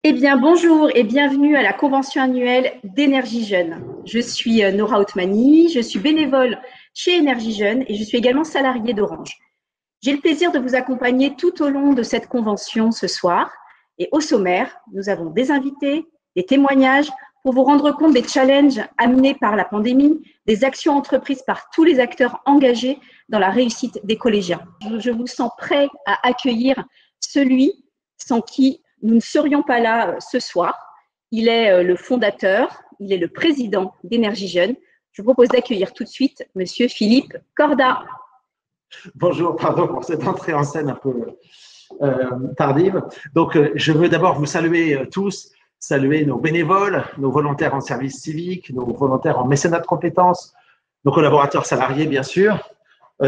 Eh bien, bonjour et bienvenue à la convention annuelle d'Énergie Jeune. Je suis Nora Othmani, je suis bénévole chez Énergie Jeune et je suis également salariée d'Orange. J'ai le plaisir de vous accompagner tout au long de cette convention ce soir. Et au sommaire, nous avons des invités, des témoignages pour vous rendre compte des challenges amenés par la pandémie, des actions entreprises par tous les acteurs engagés dans la réussite des collégiens. Je vous sens prêt à accueillir celui sans qui nous ne serions pas là ce soir. Il est le fondateur, il est le président d'Énergie Jeune. Je vous propose d'accueillir tout de suite Monsieur Philippe Corda. Bonjour, pardon pour cette entrée en scène un peu tardive. Donc, je veux d'abord vous saluer tous, saluer nos bénévoles, nos volontaires en service civique, nos volontaires en mécénat de compétences, nos collaborateurs salariés, bien sûr,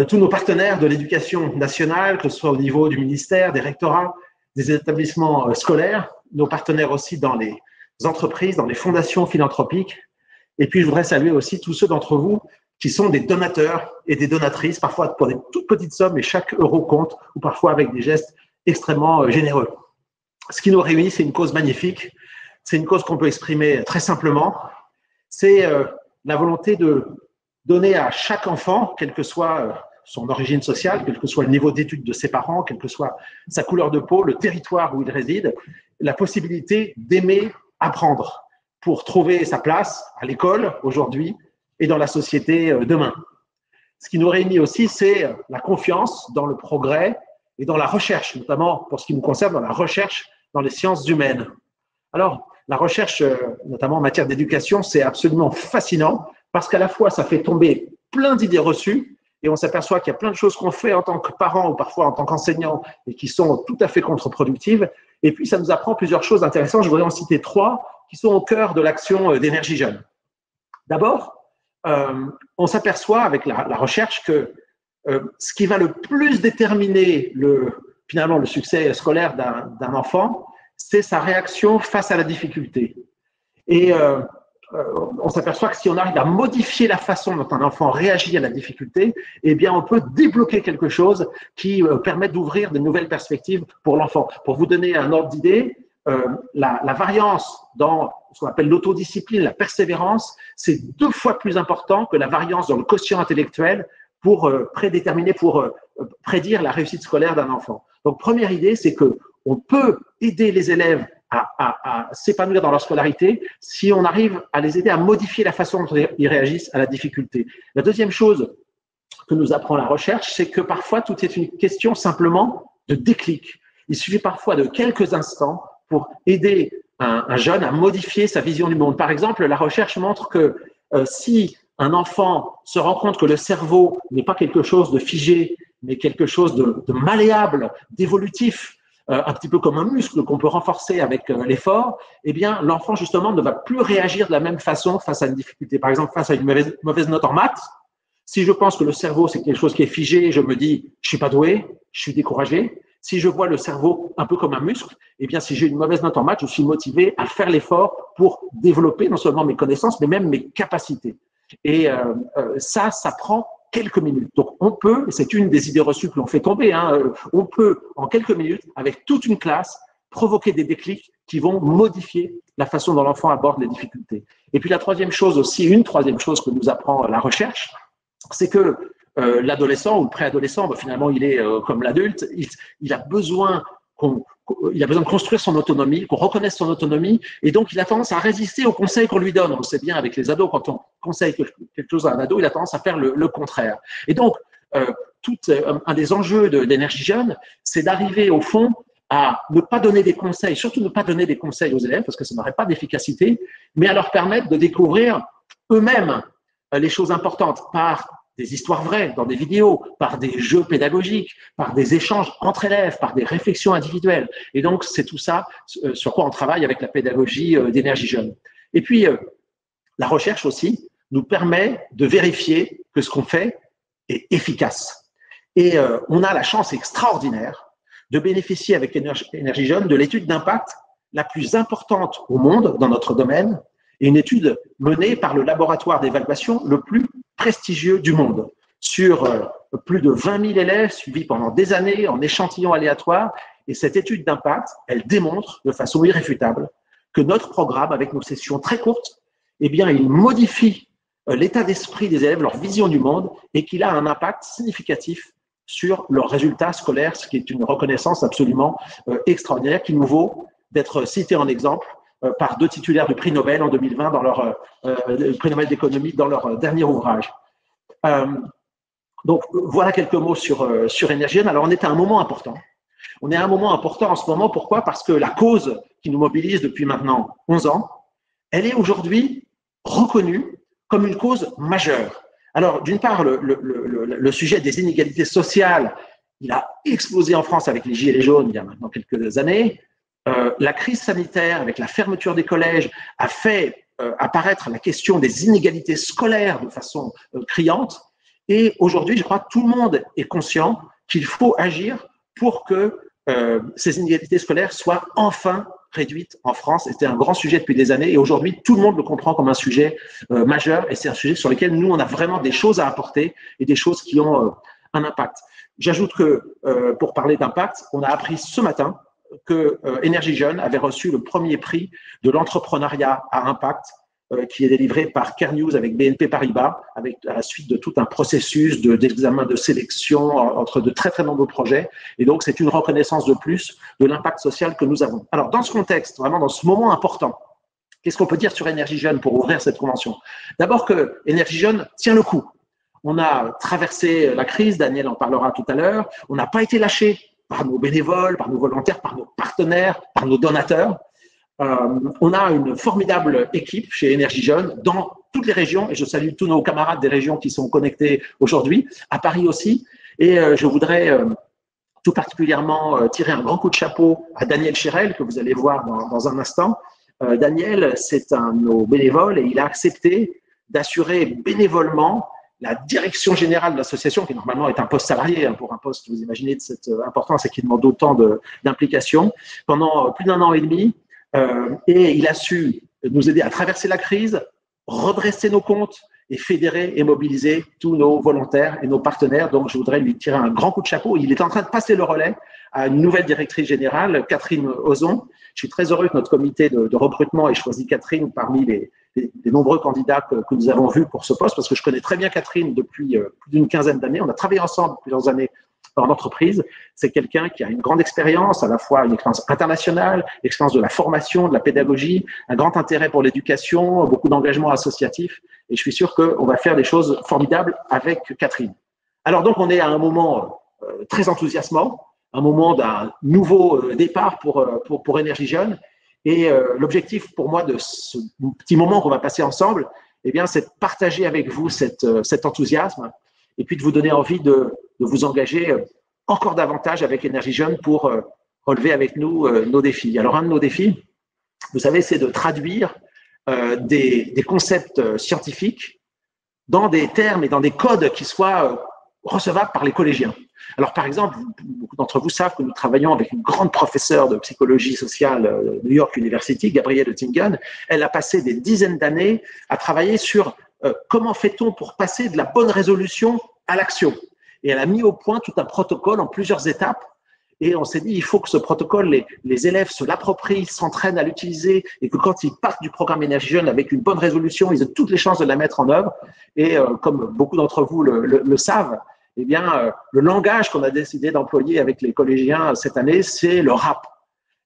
tous nos partenaires de l'éducation nationale, que ce soit au niveau du ministère, des rectorats, des établissements scolaires, nos partenaires aussi dans les entreprises, dans les fondations philanthropiques. Et puis, je voudrais saluer aussi tous ceux d'entre vous qui sont des donateurs et des donatrices, parfois pour des toutes petites sommes, et chaque euro compte, ou parfois avec des gestes extrêmement généreux. Ce qui nous réunit, c'est une cause magnifique, c'est une cause qu'on peut exprimer très simplement, c'est la volonté de donner à chaque enfant, quelle que soit son origine sociale, quel que soit le niveau d'études de ses parents, quelle que soit sa couleur de peau, le territoire où il réside, la possibilité d'aimer apprendre pour trouver sa place à l'école aujourd'hui et dans la société demain. Ce qui nous réunit aussi, c'est la confiance dans le progrès et dans la recherche, notamment pour ce qui nous concerne, dans la recherche dans les sciences humaines. Alors, la recherche, notamment en matière d'éducation, c'est absolument fascinant parce qu'à la fois, ça fait tomber plein d'idées reçues et on s'aperçoit qu'il y a plein de choses qu'on fait en tant que parents ou parfois en tant qu'enseignants et qui sont tout à fait contre-productives. Et puis, ça nous apprend plusieurs choses intéressantes. Je voudrais en citer 3 qui sont au cœur de l'action d'Énergie Jeune. D'abord, on s'aperçoit avec la recherche que ce qui va le plus déterminer finalement le succès scolaire d'un enfant, c'est sa réaction face à la difficulté. Et on s'aperçoit que si on arrive à modifier la façon dont un enfant réagit à la difficulté, eh bien, on peut débloquer quelque chose qui permet d'ouvrir de nouvelles perspectives pour l'enfant. Pour vous donner un ordre d'idée, la variance dans ce qu'on appelle l'autodiscipline, la persévérance, c'est 2 fois plus important que la variance dans le quotient intellectuel pour prédéterminer, pour prédire la réussite scolaire d'un enfant. Donc, première idée, c'est qu'on peut aider les élèves à s'épanouir dans leur scolarité si on arrive à les aider à modifier la façon dont ils réagissent à la difficulté. La deuxième chose que nous apprend la recherche, c'est que parfois, tout est une question simplement de déclic. Il suffit parfois de quelques instants pour aider un jeune à modifier sa vision du monde. Par exemple, la recherche montre que si un enfant se rend compte que le cerveau n'est pas quelque chose de figé, mais quelque chose de malléable, d'évolutif, un petit peu comme un muscle qu'on peut renforcer avec l'effort, eh bien, l'enfant, justement, ne va plus réagir de la même façon face à une difficulté. Par exemple, face à une mauvaise note en maths, si je pense que le cerveau, c'est quelque chose qui est figé, je me dis, je suis pas doué, je suis découragé. Si je vois le cerveau un peu comme un muscle, eh bien, si j'ai une mauvaise note en maths, je suis motivé à faire l'effort pour développer non seulement mes connaissances, mais même mes capacités. Et ça prend quelques minutes. Donc, on peut, c'est une des idées reçues que l'on fait tomber, on peut, en quelques minutes, avec toute une classe, provoquer des déclics qui vont modifier la façon dont l'enfant aborde les difficultés. Et puis, la troisième chose aussi, une troisième chose que nous apprend la recherche, c'est que l'adolescent ou le préadolescent, finalement, il est comme l'adulte, il a besoin de construire son autonomie, qu'on reconnaisse son autonomie, et donc il a tendance à résister aux conseils qu'on lui donne. On le sait bien avec les ados, quand on conseille quelque chose à un ado, il a tendance à faire le contraire. Et donc, un des enjeux d'Énergie Jeune, c'est d'arriver au fond à ne pas donner des conseils, surtout ne pas donner des conseils aux élèves, parce que ça n'aurait pas d'efficacité, mais à leur permettre de découvrir eux-mêmes les choses importantes par des histoires vraies dans des vidéos, par des jeux pédagogiques, par des échanges entre élèves, par des réflexions individuelles. Et donc, c'est tout ça sur quoi on travaille avec la pédagogie d'Énergie Jeune. Et puis, la recherche aussi nous permet de vérifier que ce qu'on fait est efficace. Et on a la chance extraordinaire de bénéficier avec Énergie Jeune de l'étude d'impact la plus importante au monde dans notre domaine, et une étude menée par le laboratoire d'évaluation le plus prestigieux du monde sur plus de 20 000 élèves suivis pendant des années en échantillons aléatoires. Et cette étude d'impact, elle démontre de façon irréfutable que notre programme, avec nos sessions très courtes, eh bien, il modifie l'état d'esprit des élèves, leur vision du monde, et qu'il a un impact significatif sur leurs résultats scolaires, ce qui est une reconnaissance absolument extraordinaire qui nous vaut d'être cité en exemple par 2 titulaires du prix Nobel en 2020 dans leur prix Nobel d'économie dans leur dernier ouvrage. Donc voilà quelques mots sur Énergie Jeune. Alors on est à un moment important. On est à un moment important en ce moment. Pourquoi? Parce que la cause qui nous mobilise depuis maintenant 11 ans, elle est aujourd'hui reconnue comme une cause majeure. Alors, d'une part, le sujet des inégalités sociales, il a explosé en France avec les Gilets jaunes il y a maintenant quelques années. La crise sanitaire, avec la fermeture des collèges, a fait apparaître la question des inégalités scolaires de façon criante. Et aujourd'hui, je crois que tout le monde est conscient qu'il faut agir pour que ces inégalités scolaires soient enfin réduites en France. C'était un grand sujet depuis des années et aujourd'hui, tout le monde le comprend comme un sujet majeur et c'est un sujet sur lequel nous, on a vraiment des choses à apporter et des choses qui ont un impact. J'ajoute que pour parler d'impact, on a appris ce matin que Énergie Jeune avait reçu le premier prix de l'entrepreneuriat à impact qui est délivré par Care News avec BNP Paribas, à la suite de tout un processus d'examen de sélection entre de très, très nombreux projets. Et donc, c'est une reconnaissance de plus de l'impact social que nous avons. Alors, dans ce contexte, vraiment dans ce moment important, qu'est-ce qu'on peut dire sur Énergie Jeune pour ouvrir cette convention? D'abord que Énergie Jeune tient le coup. On a traversé la crise, Daniel en parlera tout à l'heure. On n'a pas été lâché par nos bénévoles, par nos volontaires, par nos partenaires, par nos donateurs. On a une formidable équipe chez Énergie Jeune dans toutes les régions et je salue tous nos camarades des régions qui sont connectés aujourd'hui, à Paris aussi. Et je voudrais tout particulièrement tirer un grand coup de chapeau à Daniel Chirel, que vous allez voir dans un instant. Daniel, c'est un de nos bénévoles et il a accepté d'assurer bénévolement la direction générale de l'association, qui normalement est un poste salarié, pour un poste, vous imaginez, de cette importance et qui demande autant d'implication, pendant plus d'1 an et demi. Et il a su nous aider à traverser la crise, redresser nos comptes et fédérer et mobiliser tous nos volontaires et nos partenaires. Donc, je voudrais lui tirer un grand coup de chapeau. Il est en train de passer le relais à une nouvelle directrice générale, Catherine Ozon. Je suis très heureux que notre comité de recrutement ait choisi Catherine parmi les nombreux candidats que nous avons vus pour ce poste, parce que je connais très bien Catherine depuis plus d'une quinzaine d'années. On a travaillé ensemble plusieurs années en entreprise. C'est quelqu'un qui a une grande expérience, à la fois une expérience internationale, l'expérience de la formation, de la pédagogie, un grand intérêt pour l'éducation, beaucoup d'engagement associatif. Et je suis sûr qu'on va faire des choses formidables avec Catherine. Alors donc, on est à un moment très enthousiasmant, un moment d'un nouveau départ pour Énergie Jeune. Et l'objectif pour moi de ce petit moment qu'on va passer ensemble, eh bien, c'est de partager avec vous cet enthousiasme et puis de vous donner envie de vous engager encore davantage avec Énergie Jeune pour relever avec nous nos défis. Alors, un de nos défis, vous savez, c'est de traduire des concepts scientifiques dans des termes et dans des codes qui soient recevables par les collégiens. Alors, par exemple, beaucoup d'entre vous savent que nous travaillons avec une grande professeure de psychologie sociale de New York University, Gabrielle Oettingen. Elle a passé des dizaines d'années à travailler sur comment fait-on pour passer de la bonne résolution à l'action. Et elle a mis au point tout un protocole en plusieurs étapes. Et on s'est dit, il faut que ce protocole, les élèves se l'approprient, s'entraînent à l'utiliser et que quand ils partent du programme Énergie Jeune avec une bonne résolution, ils ont toutes les chances de la mettre en œuvre. Et comme beaucoup d'entre vous le savent, eh bien, le langage qu'on a décidé d'employer avec les collégiens cette année, c'est le rap.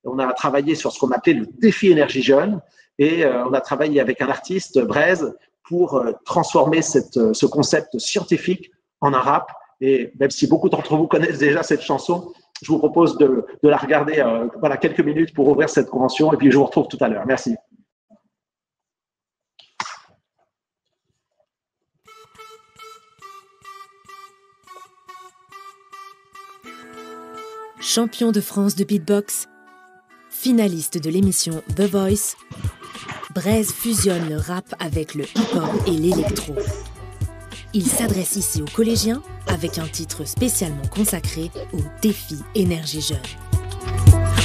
On a travaillé sur ce qu'on appelait le défi Énergie Jeune et on a travaillé avec un artiste, Braise, pour transformer ce concept scientifique en un rap. Et même si beaucoup d'entre vous connaissent déjà cette chanson, je vous propose de la regarder voilà, quelques minutes pour ouvrir cette convention et puis je vous retrouve tout à l'heure. Merci. Champion de France de beatbox, finaliste de l'émission The Voice, Braise fusionne le rap avec le hip-hop et l'électro. Il s'adresse ici aux collégiens avec un titre spécialement consacré au défi Énergie Jeune.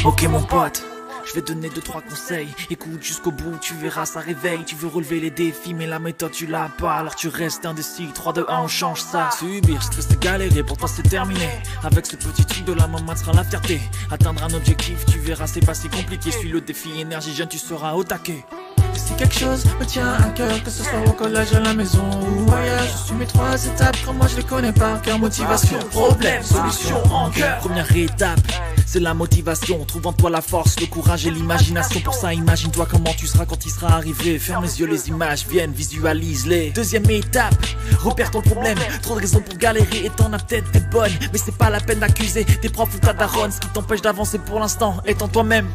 Ok mon pote, Je vais donner 2-3 conseils. Écoute jusqu'au bout, tu verras, ça réveille. Tu veux relever les défis, mais la méthode tu l'as pas. Alors tu restes indécis. 3, 2, 1, on change ça. Subir, stresser, galérer, pourtant c'est terminé. Avec ce petit truc de la maman sera la fierté. Atteindre un objectif, tu verras, c'est pas si compliqué. Suis le défi énergie jeune, tu seras au taquet. Et si quelque chose me tient à cœur, que ce soit au collège, à la maison ou ailleurs, je suis mes 3 étapes, comme moi je les connais par cœur. Motivation, problème, solution en cœur. Première étape, c'est la motivation. Trouve en toi la force, le courage et l'imagination. Pour ça, imagine-toi comment tu seras quand il sera arrivé. Ferme les yeux, les images viennent, visualise-les. Deuxième étape, repère ton problème. Trop de raisons pour galérer et t'en as peut-être des bonnes, mais c'est pas la peine d'accuser tes profs ou ta daronne. Ce qui t'empêche d'avancer pour l'instant est en toi-même.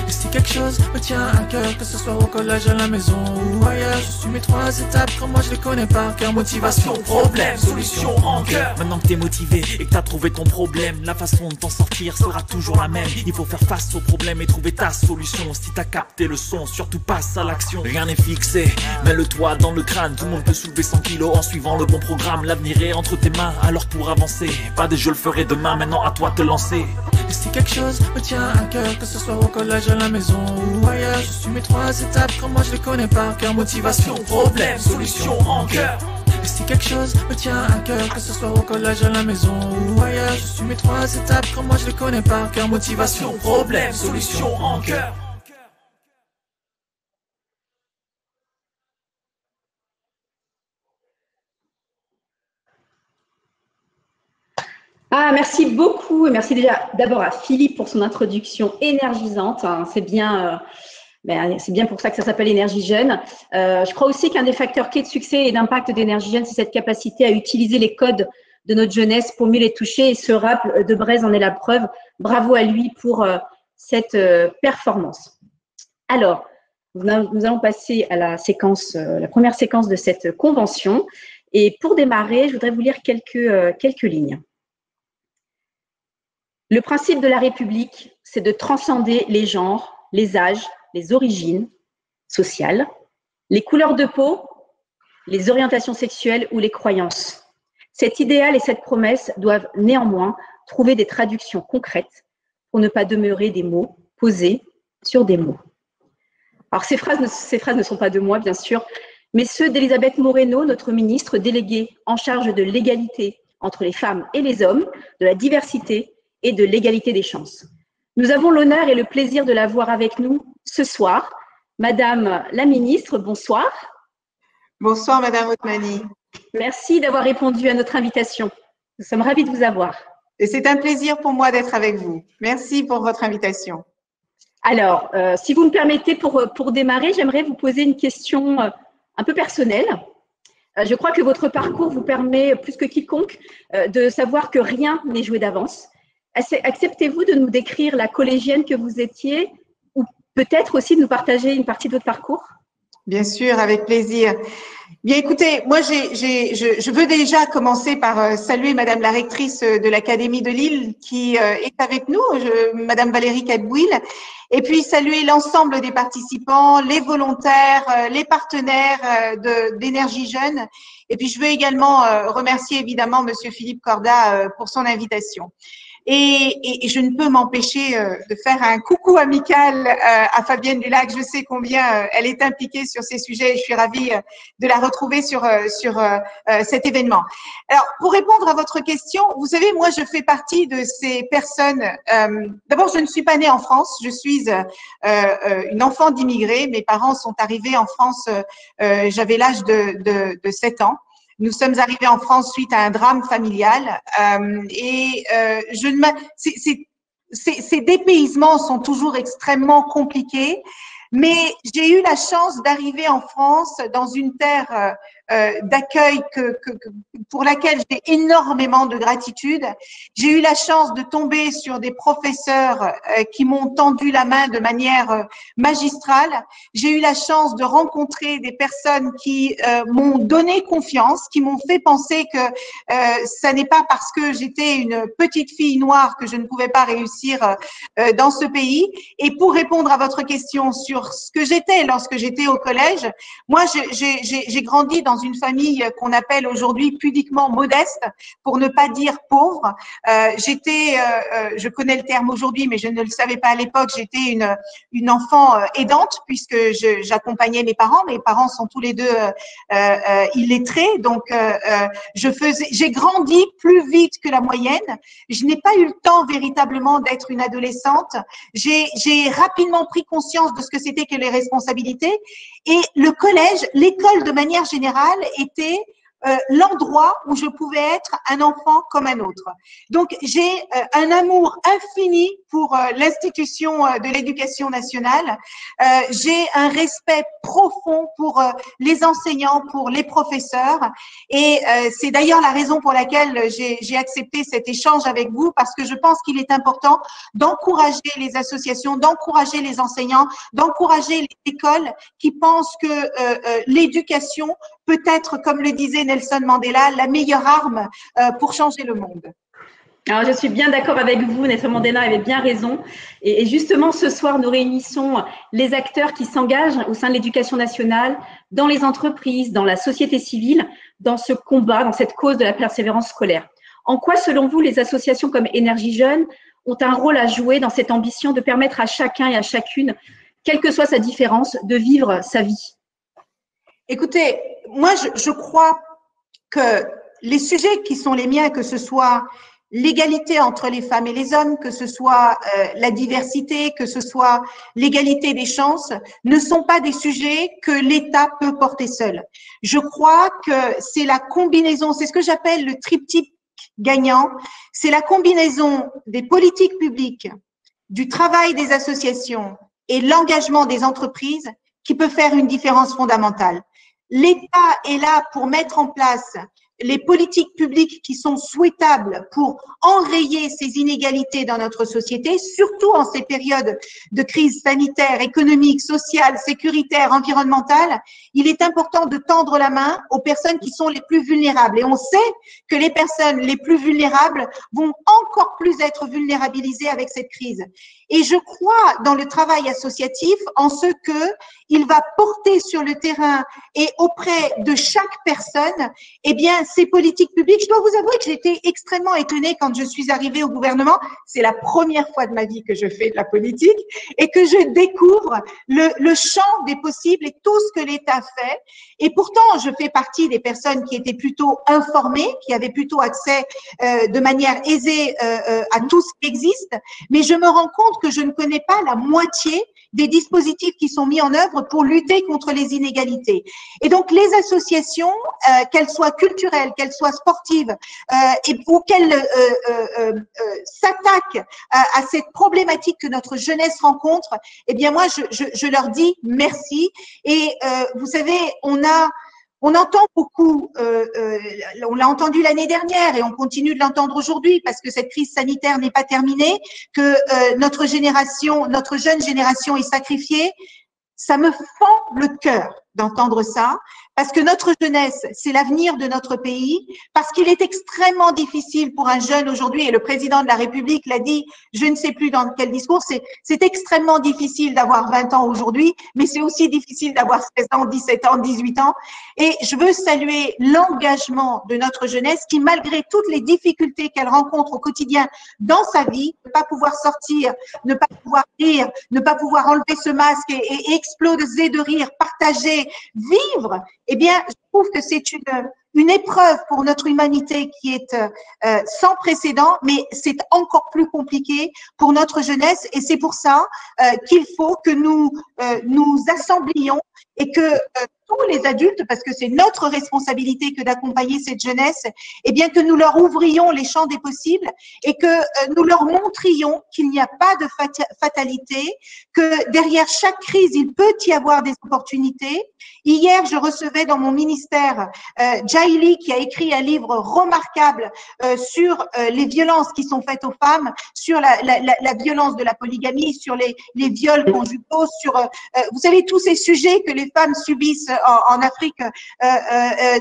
Et si quelque chose me tient à cœur, que ce soit au collège, à la maison ou ailleurs, je suis mes 3 étapes, comme moi je les connais par cœur. Motivation, problème, solution en cœur. Maintenant que t'es motivé et que t'as trouvé ton problème, la façon de t'en sortir sera toujours la même. Il faut faire face au problème et trouver ta solution. Si t'as capté le son, surtout passe à l'action. Rien n'est fixé, mets-le-toi dans le crâne. Tout le monde peut soulever 100 kilos en suivant le bon programme. L'avenir est entre tes mains, alors pour avancer, pas de je le ferai demain, maintenant à toi de te lancer. Et si quelque chose me tient à cœur, que ce soit au collège, à la maison ou ailleurs, je suis mes 3 étapes, comme moi je les connais par cœur. Motivation, problème, solution en cœur. Et si quelque chose me tient à cœur, que ce soit au collège, à la maison ou ailleurs, je suis mes 3 étapes, comme moi je les connais par cœur. Motivation, problème, solution en cœur. Ah, merci beaucoup et merci déjà d'abord à Philippe pour son introduction énergisante. C'est bien pour ça que ça s'appelle Énergie Jeune. Je crois aussi qu'un des facteurs clés de succès et d'impact d'Énergie Jeune, c'est cette capacité à utiliser les codes de notre jeunesse pour mieux les toucher. Et ce rap de Breizh en est la preuve. Bravo à lui pour cette performance. Alors, nous allons passer à la première séquence de cette convention. Et pour démarrer, je voudrais vous lire quelques lignes. Le principe de la République, c'est de transcender les genres, les âges, les origines sociales, les couleurs de peau, les orientations sexuelles ou les croyances. Cet idéal et cette promesse doivent néanmoins trouver des traductions concrètes pour ne pas demeurer des mots posés sur des mots. Alors ces phrases ne sont pas de moi, bien sûr, mais ceux d'Elisabeth Moreno, notre ministre déléguée en charge de l'égalité entre les femmes et les hommes, de la diversité et de l'égalité des chances. Nous avons l'honneur et le plaisir de la voir avec nous ce soir. Madame la ministre, bonsoir. Bonsoir, Madame Othmani. Merci d'avoir répondu à notre invitation. Nous sommes ravis de vous avoir. Et c'est un plaisir pour moi d'être avec vous. Merci pour votre invitation. Alors, si vous me permettez, pour démarrer, j'aimerais vous poser une question un peu personnelle. Je crois que votre parcours vous permet, plus que quiconque, de savoir que rien n'est joué d'avance. Acceptez-vous de nous décrire la collégienne que vous étiez ou peut-être aussi de nous partager une partie de votre parcours? Bien sûr, avec plaisir. Bien, écoutez, moi, je veux déjà commencer par saluer Madame la rectrice de l'Académie de Lille qui est avec nous, Madame Valérie Cadbouil, et puis saluer l'ensemble des participants, les volontaires, les partenaires d'Énergie Jeune. Et puis, je veux également remercier évidemment Monsieur Philippe Corda pour son invitation. Et je ne peux m'empêcher de faire un coucou amical à Fabienne Dulac. Je sais combien elle est impliquée sur ces sujets et je suis ravie de la retrouver sur cet événement. Alors, pour répondre à votre question, vous savez, moi, je fais partie de ces personnes. D'abord, je ne suis pas née en France. Je suis une enfant d'immigrés. Mes parents sont arrivés en France, j'avais l'âge de 7 ans. Nous sommes arrivés en France suite à un drame familial ces dépaysements sont toujours extrêmement compliqués, mais j'ai eu la chance d'arriver en France dans une terre d'accueil pour laquelle j'ai énormément de gratitude. J'ai eu la chance de tomber sur des professeurs qui m'ont tendu la main de manière magistrale. J'ai eu la chance de rencontrer des personnes qui m'ont donné confiance, qui m'ont fait penser que ça n'est pas parce que j'étais une petite fille noire que je ne pouvais pas réussir dans ce pays. Et pour répondre à votre question sur ce que j'étais lorsque j'étais au collège, moi j'ai grandi dans une famille qu'on appelle aujourd'hui pudiquement modeste, pour ne pas dire pauvre. Je connais le terme aujourd'hui, mais je ne le savais pas à l'époque. J'étais une enfant aidante puisque j'accompagnais mes parents. Mes parents sont tous les deux illettrés, donc j'ai grandi plus vite que la moyenne. Je n'ai pas eu le temps véritablement d'être une adolescente. J'ai rapidement pris conscience de ce que c'était que les responsabilités, et le collège, l'école de manière générale était l'endroit où je pouvais être un enfant comme un autre. Donc, j'ai un amour infini pour l'institution de l'éducation nationale. J'ai un respect profond pour les enseignants, pour les professeurs. Et c'est d'ailleurs la raison pour laquelle j'ai accepté cet échange avec vous, parce que je pense qu'il est important d'encourager les associations, d'encourager les enseignants, d'encourager les écoles qui pensent que l'éducation peut être, comme le disait Nelson Mandela, la meilleure arme pour changer le monde. Alors, je suis bien d'accord avec vous, Nelson Mandela avait bien raison. Et justement, ce soir, nous réunissons les acteurs qui s'engagent au sein de l'éducation nationale, dans les entreprises, dans la société civile, dans ce combat, dans cette cause de la persévérance scolaire. En quoi, selon vous, les associations comme Énergie Jeune ont un rôle à jouer dans cette ambition de permettre à chacun et à chacune, quelle que soit sa différence, de vivre sa vie? Écoutez, moi, je crois que les sujets qui sont les miens, que ce soit l'égalité entre les femmes et les hommes, que ce soit la diversité, que ce soit l'égalité des chances, ne sont pas des sujets que l'État peut porter seul. Je crois que c'est la combinaison, c'est ce que j'appelle le triptyque gagnant, c'est la combinaison des politiques publiques, du travail des associations et l'engagement des entreprises qui peut faire une différence fondamentale. L'État est là pour mettre en place les politiques publiques qui sont souhaitables pour enrayer ces inégalités dans notre société, surtout en ces périodes de crise sanitaire, économique, sociale, sécuritaire, environnementale. Il est important de tendre la main aux personnes qui sont les plus vulnérables. Et on sait que les personnes les plus vulnérables vont encore plus être vulnérabilisées avec cette crise. Et je crois dans le travail associatif en ce que il va porter sur le terrain et auprès de chaque personne, eh bien, ces politiques publiques. Je dois vous avouer que j'ai été extrêmement étonnée quand je suis arrivée au gouvernement. C'est la première fois de ma vie que je fais de la politique et que je découvre le champ des possibles et tout ce que l'État fait. Et pourtant, je fais partie des personnes qui étaient plutôt informées, qui avaient plutôt accès de manière aisée à tout ce qui existe. Mais je me rends compte que je ne connais pas la moitié des dispositifs qui sont mis en œuvre pour lutter contre les inégalités. Et donc, les associations, qu'elles soient culturelles, qu'elles soient sportives, ou qu'elles s'attaquent à cette problématique que notre jeunesse rencontre, eh bien, moi, je leur dis merci. Et vous savez, on entend beaucoup, on l'a entendu l'année dernière et on continue de l'entendre aujourd'hui parce que cette crise sanitaire n'est pas terminée, que notre jeune génération est sacrifiée. Ça me fend le cœur d'entendre ça, parce que notre jeunesse, c'est l'avenir de notre pays, parce qu'il est extrêmement difficile pour un jeune aujourd'hui, et le président de la République l'a dit, je ne sais plus dans quel discours, c'est extrêmement difficile d'avoir 20 ans aujourd'hui, mais c'est aussi difficile d'avoir 16 ans, 17 ans, 18 ans. Et je veux saluer l'engagement de notre jeunesse qui, malgré toutes les difficultés qu'elle rencontre au quotidien dans sa vie, ne pas pouvoir sortir, ne pas pouvoir rire, ne pas pouvoir enlever ce masque et exploser de rire, partager, vivre, eh bien, je trouve que c'est une épreuve pour notre humanité qui est sans précédent, mais c'est encore plus compliqué pour notre jeunesse et c'est pour ça qu'il faut que nous nous assemblions et que tous les adultes, parce que c'est notre responsabilité que d'accompagner cette jeunesse, eh bien que nous leur ouvrions les champs des possibles et que nous leur montrions qu'il n'y a pas de fatalité, que derrière chaque crise, il peut y avoir des opportunités. Hier, je recevais dans mon ministère Jaili qui a écrit un livre remarquable sur les violences qui sont faites aux femmes, sur la violence de la polygamie, sur les viols conjugaux, sur vous savez tous ces sujets que les femmes subissent en Afrique,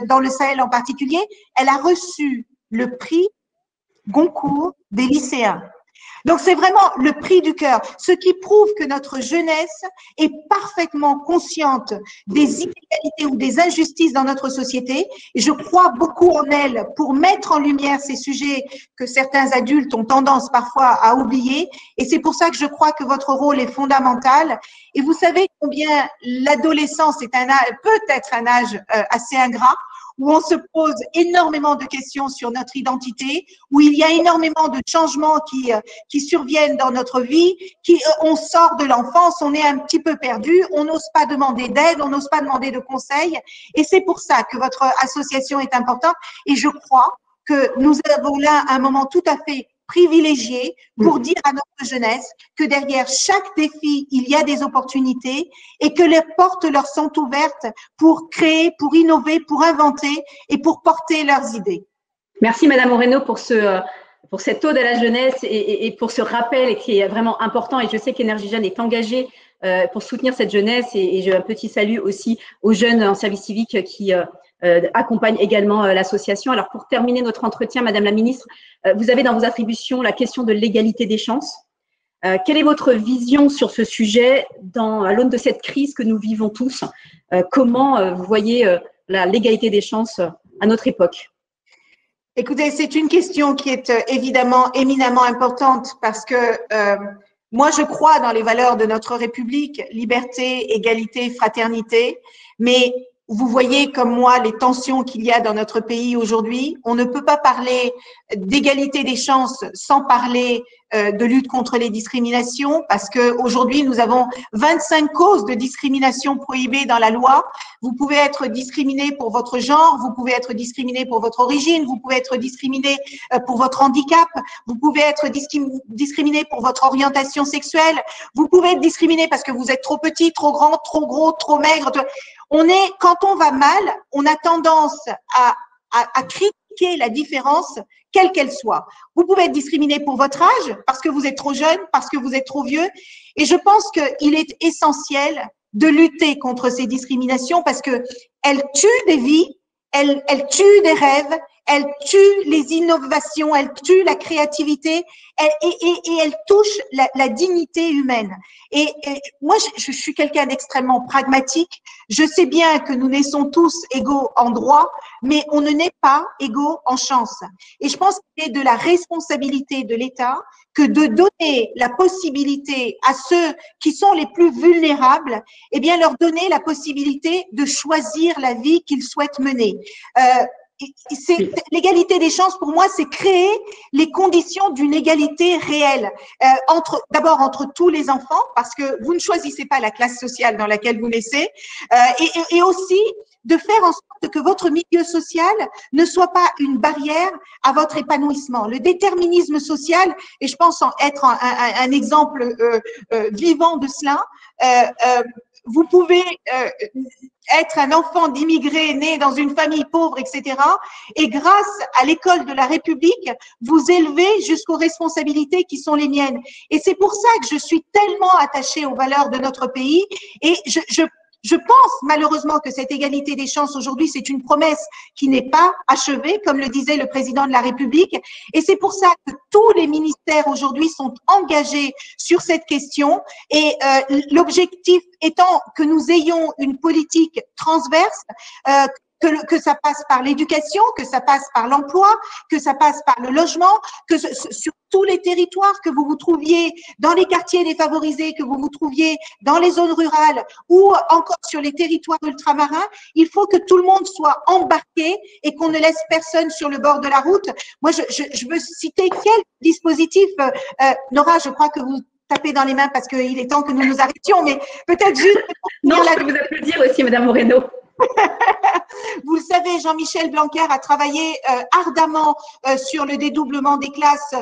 dans le Sahel en particulier. Elle a reçu le prix Goncourt des lycéens. Donc, c'est vraiment le prix du cœur, ce qui prouve que notre jeunesse est parfaitement consciente des inégalités ou des injustices dans notre société. Et je crois beaucoup en elle pour mettre en lumière ces sujets que certains adultes ont tendance parfois à oublier. Et c'est pour ça que je crois que votre rôle est fondamental. Et vous savez combien l'adolescence est peut-être un âge assez ingrat, où on se pose énormément de questions sur notre identité, où il y a énormément de changements qui surviennent dans notre vie, on sort de l'enfance, on est un petit peu perdu, on n'ose pas demander d'aide, on n'ose pas demander de conseils. Et c'est pour ça que votre association est importante. Et je crois que nous avons là un moment tout à fait privilégié pour dire à notre jeunesse que derrière chaque défi, il y a des opportunités et que les portes leur sont ouvertes pour créer, pour innover, pour inventer et pour porter leurs idées. Merci Madame Moreno pour cette ode à la jeunesse et pour ce rappel qui est vraiment important. Et je sais qu'Énergie Jeune est engagée pour soutenir cette jeunesse et j'ai un petit salut aussi aux jeunes en service civique qui accompagnent également l'association. Alors pour terminer notre entretien, Madame la Ministre, vous avez dans vos attributions la question de l'égalité des chances. Quelle est votre vision sur ce sujet à l'aune de cette crise que nous vivons tous? Comment vous voyez l'égalité des chances à notre époque? Écoutez, c'est une question qui est évidemment éminemment importante parce que moi, je crois dans les valeurs de notre République, liberté, égalité, fraternité, mais vous voyez comme moi les tensions qu'il y a dans notre pays aujourd'hui. On ne peut pas parler d'égalité des chances sans parler de lutte contre les discriminations parce que aujourd'hui nous avons 25 causes de discrimination prohibées dans la loi. Vous pouvez être discriminé pour votre genre, vous pouvez être discriminé pour votre origine, vous pouvez être discriminé pour votre handicap, vous pouvez être discriminé pour votre orientation sexuelle, vous pouvez être discriminé parce que vous êtes trop petit, trop grand, trop gros, trop maigre. Quand on va mal, on a tendance à critiquer la différence, quelle qu'elle soit. Vous pouvez être discriminé pour votre âge, parce que vous êtes trop jeune, parce que vous êtes trop vieux. Et je pense qu'il est essentiel de lutter contre ces discriminations parce que elles tuent des vies, elles tuent des rêves, elles tuent les innovations, elles tuent la créativité et elles touchent la dignité humaine. Et moi, je suis quelqu'un d'extrêmement pragmatique. Je sais bien que nous naissons tous égaux en droit, mais on ne naît pas égaux en chance. Et je pense qu'il est de la responsabilité de l'État que de donner la possibilité à ceux qui sont les plus vulnérables, eh bien leur donner la possibilité de choisir la vie qu'ils souhaitent mener. L'égalité des chances, pour moi, c'est créer les conditions d'une égalité réelle. D'abord entre tous les enfants, parce que vous ne choisissez pas la classe sociale dans laquelle vous naissez, et aussi de faire en sorte que votre milieu social ne soit pas une barrière à votre épanouissement. Le déterminisme social, et je pense en être un exemple vivant de cela, vous pouvez être un enfant d'immigrés né dans une famille pauvre, etc. Et grâce à l'école de la République, vous élevez jusqu'aux responsabilités qui sont les miennes. Et c'est pour ça que je suis tellement attachée aux valeurs de notre pays. Et je pense malheureusement que cette égalité des chances aujourd'hui, c'est une promesse qui n'est pas achevée, comme le disait le président de la République. Et c'est pour ça que tous les ministères aujourd'hui sont engagés sur cette question. Et l'objectif étant que nous ayons une politique transverse, que ça passe par l'éducation, que ça passe par l'emploi, que ça passe par le logement, que sur tous les territoires, que vous vous trouviez dans les quartiers défavorisés, que vous vous trouviez dans les zones rurales ou encore sur les territoires ultramarins, il faut que tout le monde soit embarqué et qu'on ne laisse personne sur le bord de la route. Moi, je veux citer quelques dispositifs. Nora, je crois que vous tapez dans les mains parce qu'il est temps que nous nous arrêtions, mais peut-être juste… Non, je peux vous applaudir aussi, Madame Moreno. Vous le savez, Jean-Michel Blanquer a travaillé ardemment sur le dédoublement des classes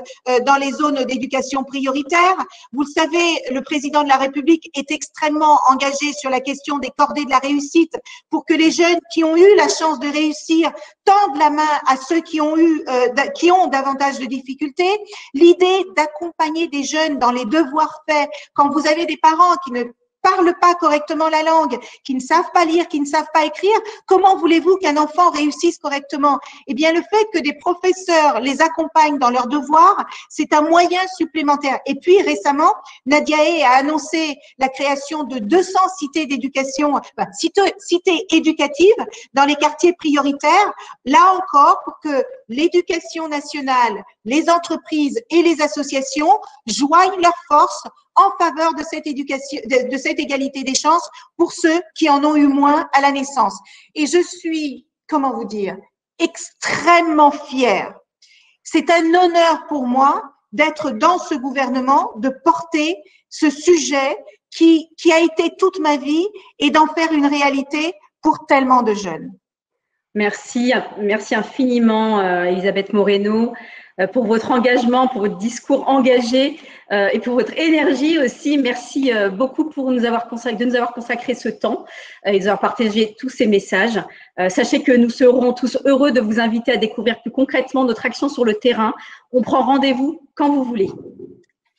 dans les zones d'éducation prioritaire. Vous le savez, le président de la République est extrêmement engagé sur la question des cordées de la réussite pour que les jeunes qui ont eu la chance de réussir tendent la main à ceux qui ont davantage de difficultés. L'idée d'accompagner des jeunes dans les devoirs faits, quand vous avez des parents qui ne parlent pas correctement la langue, qui ne savent pas lire, qui ne savent pas écrire, comment voulez-vous qu'un enfant réussisse correctement? Eh bien, le fait que des professeurs les accompagnent dans leurs devoirs, c'est un moyen supplémentaire. Et puis, récemment, Nadia Hay a annoncé la création de 200 cités d'éducation, cités éducatives dans les quartiers prioritaires, là encore, pour que l'éducation nationale, les entreprises et les associations joignent leurs forces en faveur de cette éducation, de cette égalité des chances pour ceux qui en ont eu moins à la naissance. Et je suis, comment vous dire, extrêmement fière. C'est un honneur pour moi d'être dans ce gouvernement, de porter ce sujet qui a été toute ma vie et d'en faire une réalité pour tellement de jeunes. Merci infiniment, Elisabeth Moreno, pour votre engagement, pour votre discours engagé et pour votre énergie aussi. Merci beaucoup de nous avoir consacré ce temps et d'avoir partagé tous ces messages. Sachez que nous serons tous heureux de vous inviter à découvrir plus concrètement notre action sur le terrain. On prend rendez-vous quand vous voulez.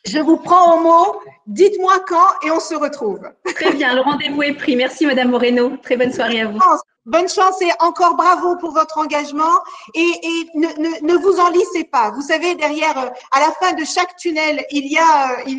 Je vous prends au mot, dites-moi quand et on se retrouve. Très bien, le rendez-vous est pris. Merci Madame Moreno. Très bonne soirée à vous. Bonne chance et encore bravo pour votre engagement et ne vous enlisez pas. Vous savez, derrière, à la fin de chaque tunnel, il y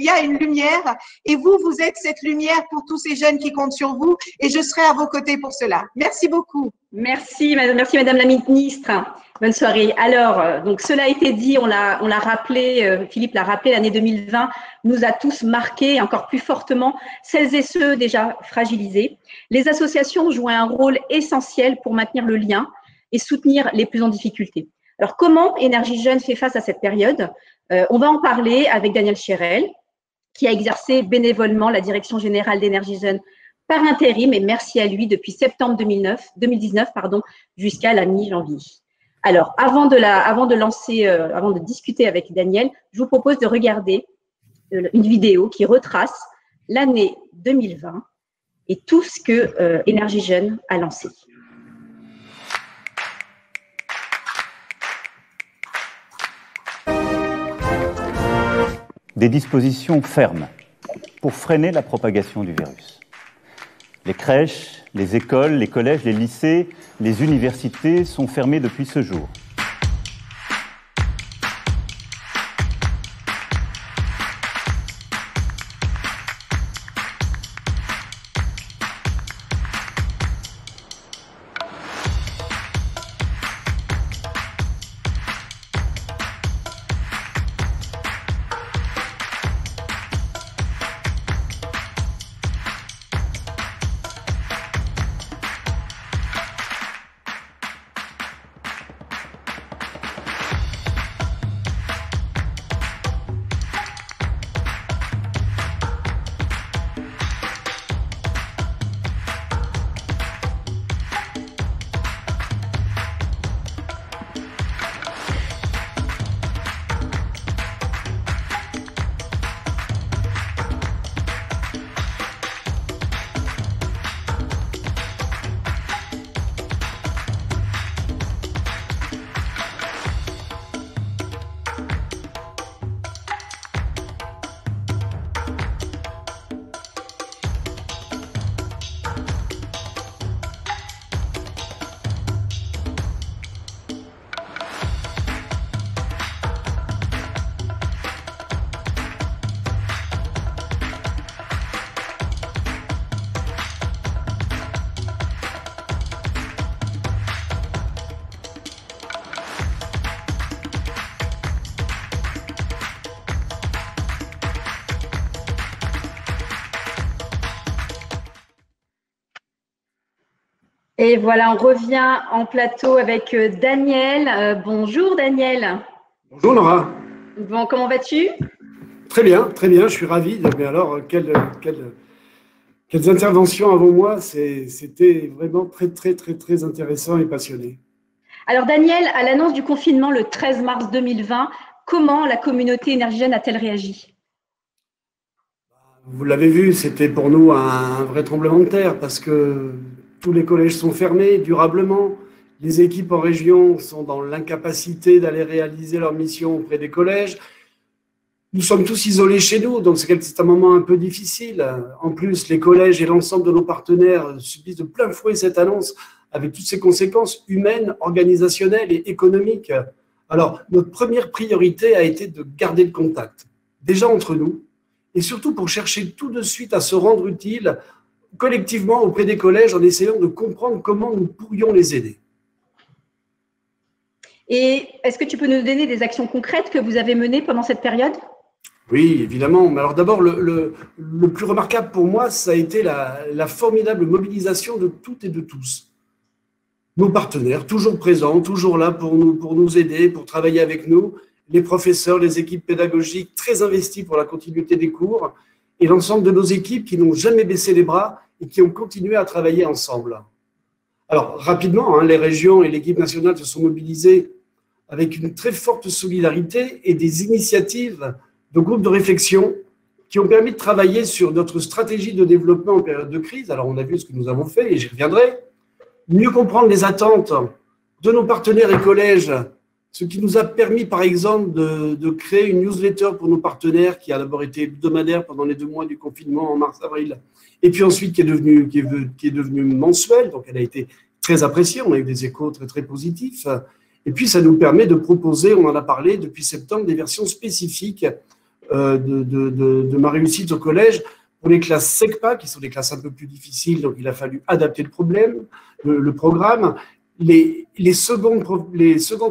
a une lumière et vous êtes cette lumière pour tous ces jeunes qui comptent sur vous et je serai à vos côtés pour cela. Merci beaucoup. Merci Madame la Ministre. Bonne soirée. Alors, donc cela a été dit, on l'a rappelé, Philippe l'a rappelé, l'année 2020 nous a tous marqués, encore plus fortement, celles et ceux déjà fragilisés. Les associations jouent un rôle essentiel pour maintenir le lien et soutenir les plus en difficulté. Alors, comment Énergie Jeune fait face à cette période? On va en parler avec Daniel Chérel, qui a exercé bénévolement la direction générale d'Énergie Jeune par intérim, et merci à lui, depuis septembre 2019 jusqu'à la mi-janvier. Alors, avant de discuter avec Daniel, je vous propose de regarder une vidéo qui retrace l'année 2020 et tout ce que Énergie Jeune a lancé. Des dispositions fermes pour freiner la propagation du virus. Les crèches, les écoles, les collèges, les lycées, les universités sont fermés depuis ce jour. Et voilà, on revient en plateau avec Daniel. Bonjour Daniel. Bonjour Laura. Bon, comment vas-tu? Très bien, je suis ravi. Mais alors, quelles interventions avant moi, c'était vraiment très intéressant et passionné. Alors Daniel, à l'annonce du confinement le 13 mars 2020, comment la communauté Énergie Jeune a-t-elle réagi? Vous l'avez vu, c'était pour nous un vrai tremblement de terre parce que tous les collèges sont fermés durablement. Les équipes en région sont dans l'incapacité d'aller réaliser leur mission auprès des collèges. nous sommes tous isolés chez nous, donc c'est un moment un peu difficile. En plus, les collèges et l'ensemble de nos partenaires subissent de plein fouet cette annonce avec toutes ses conséquences humaines, organisationnelles et économiques. Alors, notre première priorité a été de garder le contact, déjà entre nous, et surtout pour chercher tout de suite à se rendre utile collectivement auprès des collèges en essayant de comprendre comment nous pourrions les aider. Et est-ce que tu peux nous donner des actions concrètes que vous avez menées pendant cette période? Oui, évidemment. Mais alors d'abord, le plus remarquable pour moi, ça a été la formidable mobilisation de toutes et de tous. Nos partenaires, toujours présents, toujours là pour nous aider, pour travailler avec nous, les professeurs, les équipes pédagogiques très investies pour la continuité des cours, et l'ensemble de nos équipes qui n'ont jamais baissé les bras et qui ont continué à travailler ensemble. Alors, rapidement, les régions et l'équipe nationale se sont mobilisées avec une très forte solidarité et des initiatives de groupes de réflexion qui ont permis de travailler sur notre stratégie de développement en période de crise. Alors, on a vu ce que nous avons fait et j'y reviendrai. Mieux comprendre les attentes de nos partenaires et collèges, ce qui nous a permis, par exemple, de créer une newsletter pour nos partenaires qui a d'abord été hebdomadaire pendant les 2 mois du confinement en mars-avril, et puis ensuite qui est devenue mensuelle. Donc, elle a été très appréciée. On a eu des échos très, très positifs. Et puis, ça nous permet de proposer, on en a parlé depuis septembre, des versions spécifiques de ma réussite au collège pour les classes SECPA, qui sont des classes un peu plus difficiles. Donc, il a fallu adapter le programme. Les secondes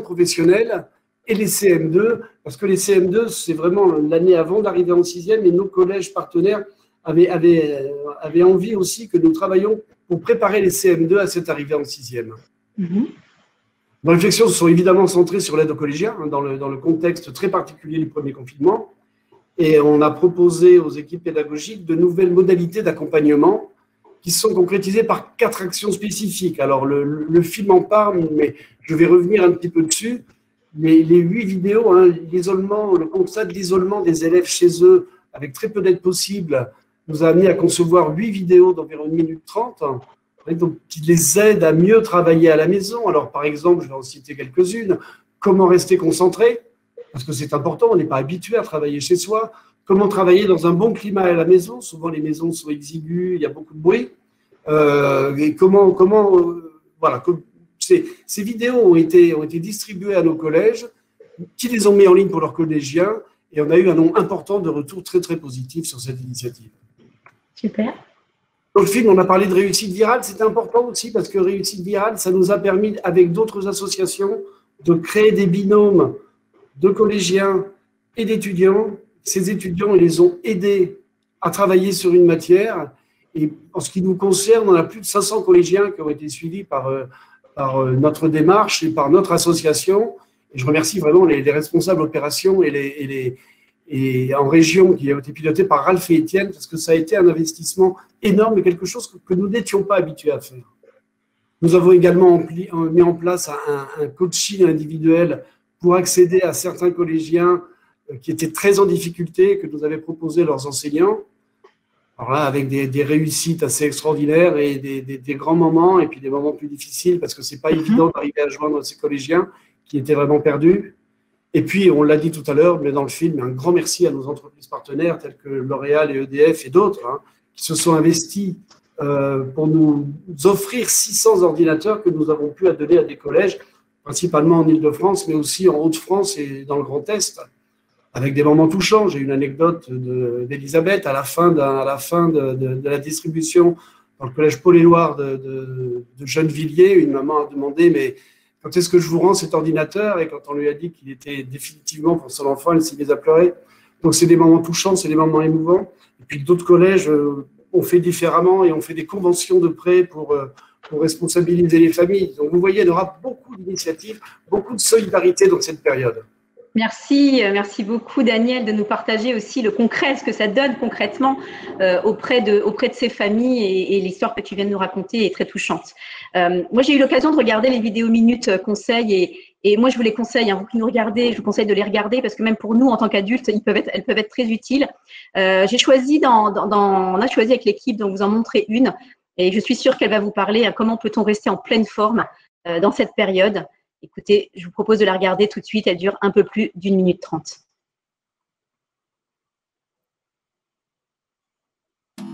professionnelles et les CM2, parce que les CM2, c'est vraiment l'année avant d'arriver en 6e, et nos collèges partenaires avaient envie aussi que nous travaillions pour préparer les CM2 à cette arrivée en 6e. Nos réflexions se sont évidemment centrées sur l'aide aux collégiens, dans le contexte très particulier du premier confinement, et on a proposé aux équipes pédagogiques de nouvelles modalités d'accompagnement qui sont concrétisées par 4 actions spécifiques. Alors, le film en parle, mais je vais revenir un petit peu dessus. Les 8 vidéos, le constat de l'isolement des élèves chez eux, avec très peu d'aide possible, nous a amené à concevoir 8 vidéos d'environ 1 minute 30, donc, qui les aident à mieux travailler à la maison. Alors, par exemple, je vais en citer quelques-unes. Comment rester concentré? Parce que c'est important, on n'est pas habitué à travailler chez soi. Comment travailler dans un bon climat à la maison? Souvent, les maisons sont exiguës, il y a beaucoup de bruit. Et voilà, ces vidéos ont été distribuées à nos collèges, qui les ont mis en ligne pour leurs collégiens, et on a eu un nombre important de retours très, très positifs sur cette initiative. Super. Dans le film, on a parlé de réussite virale. C'est important aussi parce que réussite virale, ça nous a permis, avec d'autres associations, de créer des binômes de collégiens et d'étudiants. Ces étudiants, ils les ont aidés à travailler sur une matière. Et en ce qui nous concerne, on a plus de 500 collégiens qui ont été suivis par notre démarche et par notre association. Et je remercie vraiment les responsables opérations et en région qui a été piloté par Ralph et Étienne, parce que ça a été un investissement énorme et quelque chose que nous n'étions pas habitués à faire. Nous avons également mis en place un coaching individuel pour accéder à certains collégiens qui étaient très en difficulté, que nous avaient proposé leurs enseignants. Alors là, avec des réussites assez extraordinaires et des grands moments, et puis des moments plus difficiles, parce que ce n'est pas évident d'arriver à joindre ces collégiens qui étaient vraiment perdus. Et puis, on l'a dit tout à l'heure, mais dans le film, un grand merci à nos entreprises partenaires telles que L'Oréal et EDF et d'autres, qui se sont investis pour nous offrir 600 ordinateurs que nous avons pu donner à des collèges, principalement en Île-de-France, mais aussi en Hauts-de-France et dans le Grand Est, avec des moments touchants. J'ai une anecdote d'Elisabeth à la fin de la distribution dans le collège Paul-et-Loire de Gennevilliers. Une maman a demandé « mais quand est-ce que je vous rends cet ordinateur ?» Et quand on lui a dit qu'il était définitivement pour son enfant, elle s'est mise à pleurer. Donc, c'est des moments touchants, c'est des moments émouvants. Et puis, d'autres collèges ont fait différemment et ont fait des conventions de prêt pour responsabiliser les familles. Donc, vous voyez, il y aura beaucoup d'initiatives, beaucoup de solidarité dans cette période. Merci beaucoup Daniel de nous partager aussi le concret, ce que ça donne concrètement auprès de ces familles et l'histoire que tu viens de nous raconter est très touchante. Moi j'ai eu l'occasion de regarder les vidéos minutes conseils et moi je vous les conseille, vous qui nous regardez, je vous conseille de les regarder parce que même pour nous en tant qu'adultes, elles peuvent être très utiles. J'ai choisi on a choisi avec l'équipe donc vous en montrer une et je suis sûre qu'elle va vous parler à comment peut-on rester en pleine forme dans cette période. Écoutez, je vous propose de la regarder tout de suite. Elle dure un peu plus d'1 minute 30.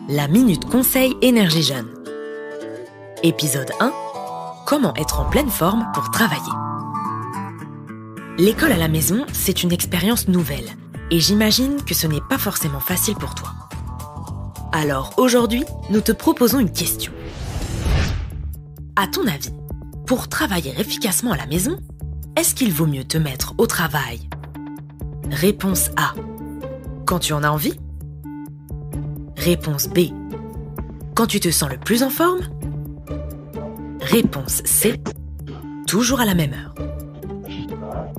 La Minute Conseil Énergie Jeune. Épisode 1. Comment être en pleine forme pour travailler. L'école à la maison, c'est une expérience nouvelle et j'imagine que ce n'est pas forcément facile pour toi. Alors aujourd'hui, nous te proposons une question. À ton avis, pour travailler efficacement à la maison, est-ce qu'il vaut mieux te mettre au travail? Réponse A. Quand tu en as envie? Réponse B. Quand tu te sens le plus en forme? Réponse C. Toujours à la même heure.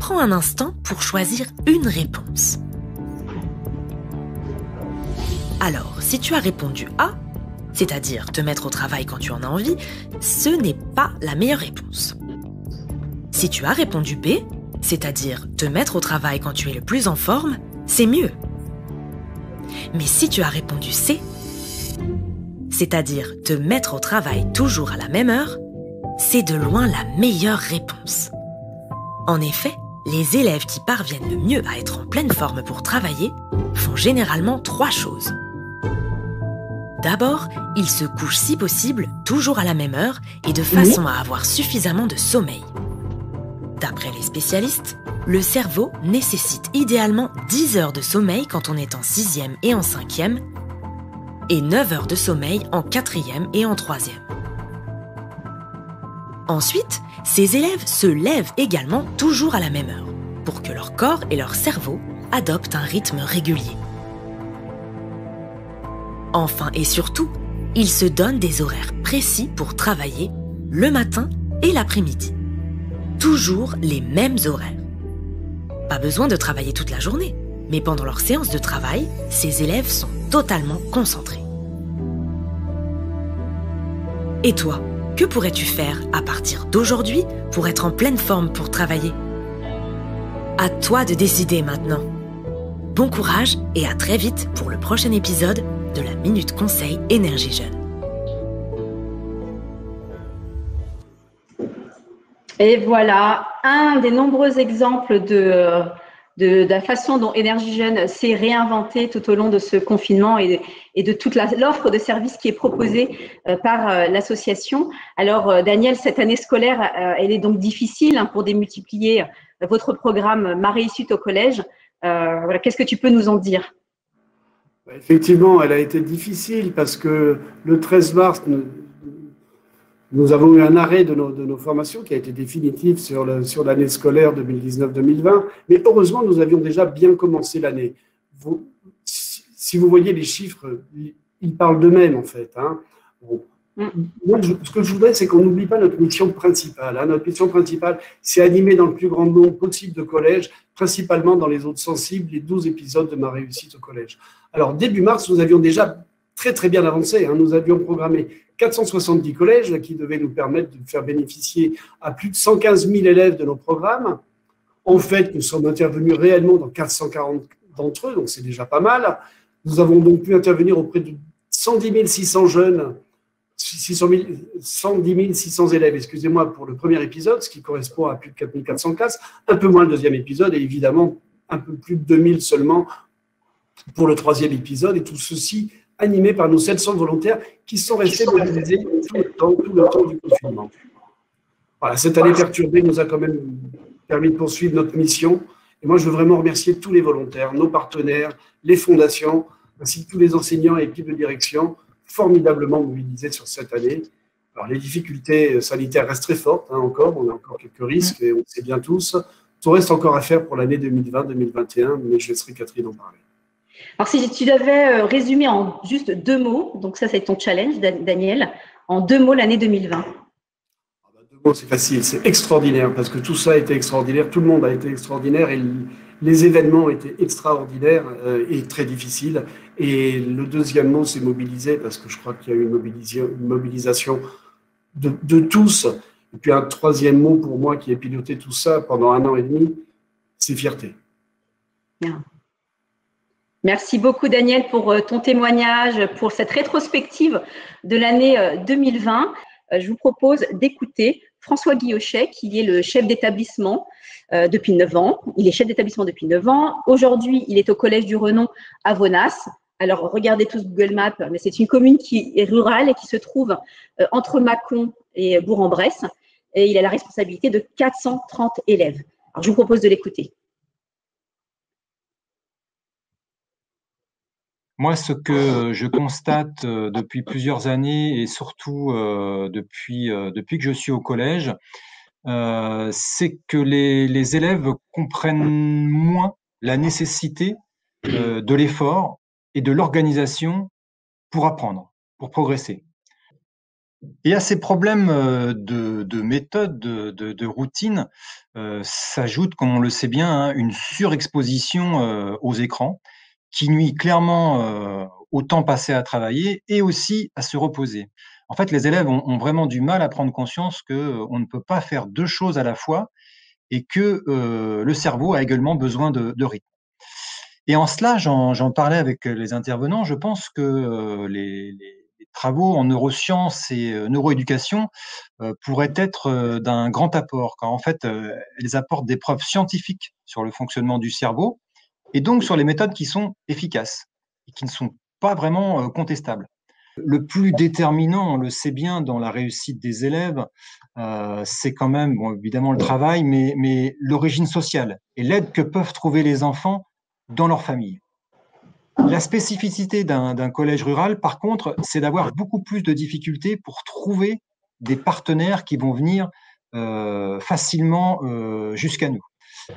Prends un instant pour choisir une réponse. Alors, si tu as répondu A, c'est-à-dire te mettre au travail quand tu en as envie, ce n'est pas la meilleure réponse. Si tu as répondu B, c'est-à-dire te mettre au travail quand tu es le plus en forme, c'est mieux. Mais si tu as répondu C, c'est-à-dire te mettre au travail toujours à la même heure, c'est de loin la meilleure réponse. En effet, les élèves qui parviennent le mieux à être en pleine forme pour travailler font généralement 3 choses. D'abord, ils se couchent si possible toujours à la même heure et de façon à avoir suffisamment de sommeil. D'après les spécialistes, le cerveau nécessite idéalement 10 heures de sommeil quand on est en 6e et en 5e et 9 heures de sommeil en 4e et en 3e. Ensuite, ces élèves se lèvent également toujours à la même heure pour que leur corps et leur cerveau adoptent un rythme régulier. Enfin et surtout, ils se donnent des horaires précis pour travailler le matin et l'après-midi. Toujours les mêmes horaires. Pas besoin de travailler toute la journée, mais pendant leur séance de travail, ces élèves sont totalement concentrés. Et toi, que pourrais-tu faire à partir d'aujourd'hui pour être en pleine forme pour travailler? À toi de décider maintenant. Bon courage et à très vite pour le prochain épisode de la Minute Conseil Énergie Jeune. Et voilà un des nombreux exemples de la façon dont Énergie Jeune s'est réinventée tout au long de ce confinement et de toute l'offre de services qui est proposée par l'association. Alors Daniel, cette année scolaire, elle est donc difficile pour démultiplier votre programme Ma réussite au collège. Voilà, qu'est-ce que tu peux nous en dire? Effectivement, elle a été difficile parce que le 13 mars, nous avons eu un arrêt de nos formations qui a été définitif sur l'année scolaire 2019-2020. Mais heureusement, nous avions déjà bien commencé l'année. Si vous voyez les chiffres, ils parlent d'eux-mêmes en fait. Bon. Moi, ce que je voudrais, c'est qu'on n'oublie pas notre mission principale. Notre mission principale, c'est animer dans le plus grand nombre possible de collèges, principalement dans les zones sensibles, les 12 épisodes de Ma réussite au collège. Alors, début mars, nous avions déjà très, très bien avancé. Nous avions programmé 470 collèges qui devaient nous permettre de faire bénéficier à plus de 115 000 élèves de nos programmes. En fait, nous sommes intervenus réellement dans 440 d'entre eux, donc c'est déjà pas mal. Nous avons donc pu intervenir auprès de 110 600 jeunes, 110 600 élèves, excusez-moi, pour le premier épisode, ce qui correspond à plus de 4 400 classes, un peu moins le deuxième épisode et évidemment un peu plus de 2000 seulement pour le troisième épisode, et tout ceci animé par nos 700 volontaires qui sont restés mobilisés tout le temps du confinement. Voilà, cette année perturbée nous a quand même permis de poursuivre notre mission. Et moi, je veux vraiment remercier tous les volontaires, nos partenaires, les fondations, ainsi que tous les enseignants et équipes de direction formidablement mobilisés sur cette année. Alors, les difficultés sanitaires restent très fortes encore. On a encore quelques risques et on le sait bien tous. Tout reste encore à faire pour l'année 2020-2021, mais je laisserai Catherine en parler. Alors, si tu devais résumer en juste 2 mots, donc ça, c'est ton challenge, Daniel, en 2 mots l'année 2020. 2 mots, c'est facile, c'est extraordinaire, parce que tout ça a été extraordinaire, tout le monde a été extraordinaire, et les événements étaient extraordinaires et très difficiles. Et le deuxième mot, c'est mobiliser, parce que je crois qu'il y a eu une mobilisation de tous. Et puis un troisième mot pour moi qui ai piloté tout ça pendant 1 an et demi, c'est fierté. Bien. Merci beaucoup Daniel pour ton témoignage, pour cette rétrospective de l'année 2020. Je vous propose d'écouter François Guillochet, qui est le chef d'établissement depuis 9 ans. Il est chef d'établissement depuis 9 ans. Aujourd'hui, il est au Collège du Renon à Vonas. Alors, regardez tous Google Maps, mais c'est une commune qui est rurale et qui se trouve entre Mâcon et Bourg-en-Bresse. Et il a la responsabilité de 430 élèves. Alors, je vous propose de l'écouter. Moi, ce que je constate depuis plusieurs années et surtout depuis que je suis au collège, c'est que les élèves comprennent moins la nécessité de l'effort et de l'organisation pour apprendre, pour progresser. Et à ces problèmes de méthode, de routine, s'ajoute, comme on le sait bien, hein, une surexposition aux écrans qui nuit clairement au temps passé à travailler et aussi à se reposer. En fait, les élèves ont vraiment du mal à prendre conscience qu'on ne peut pas faire deux choses à la fois et que le cerveau a également besoin de rythme. Et en cela, j'en parlais avec les intervenants, je pense que les travaux en neurosciences et neuroéducation pourraient être d'un grand apport, car en fait, elles apportent des preuves scientifiques sur le fonctionnement du cerveau et donc sur les méthodes qui sont efficaces et qui ne sont pas vraiment contestables. Le plus déterminant, on le sait bien, dans la réussite des élèves, c'est quand même, bon, évidemment, le travail, mais l'origine sociale et l'aide que peuvent trouver les enfants dans leur famille. La spécificité d'un collège rural, par contre, c'est d'avoir beaucoup plus de difficultés pour trouver des partenaires qui vont venir facilement jusqu'à nous.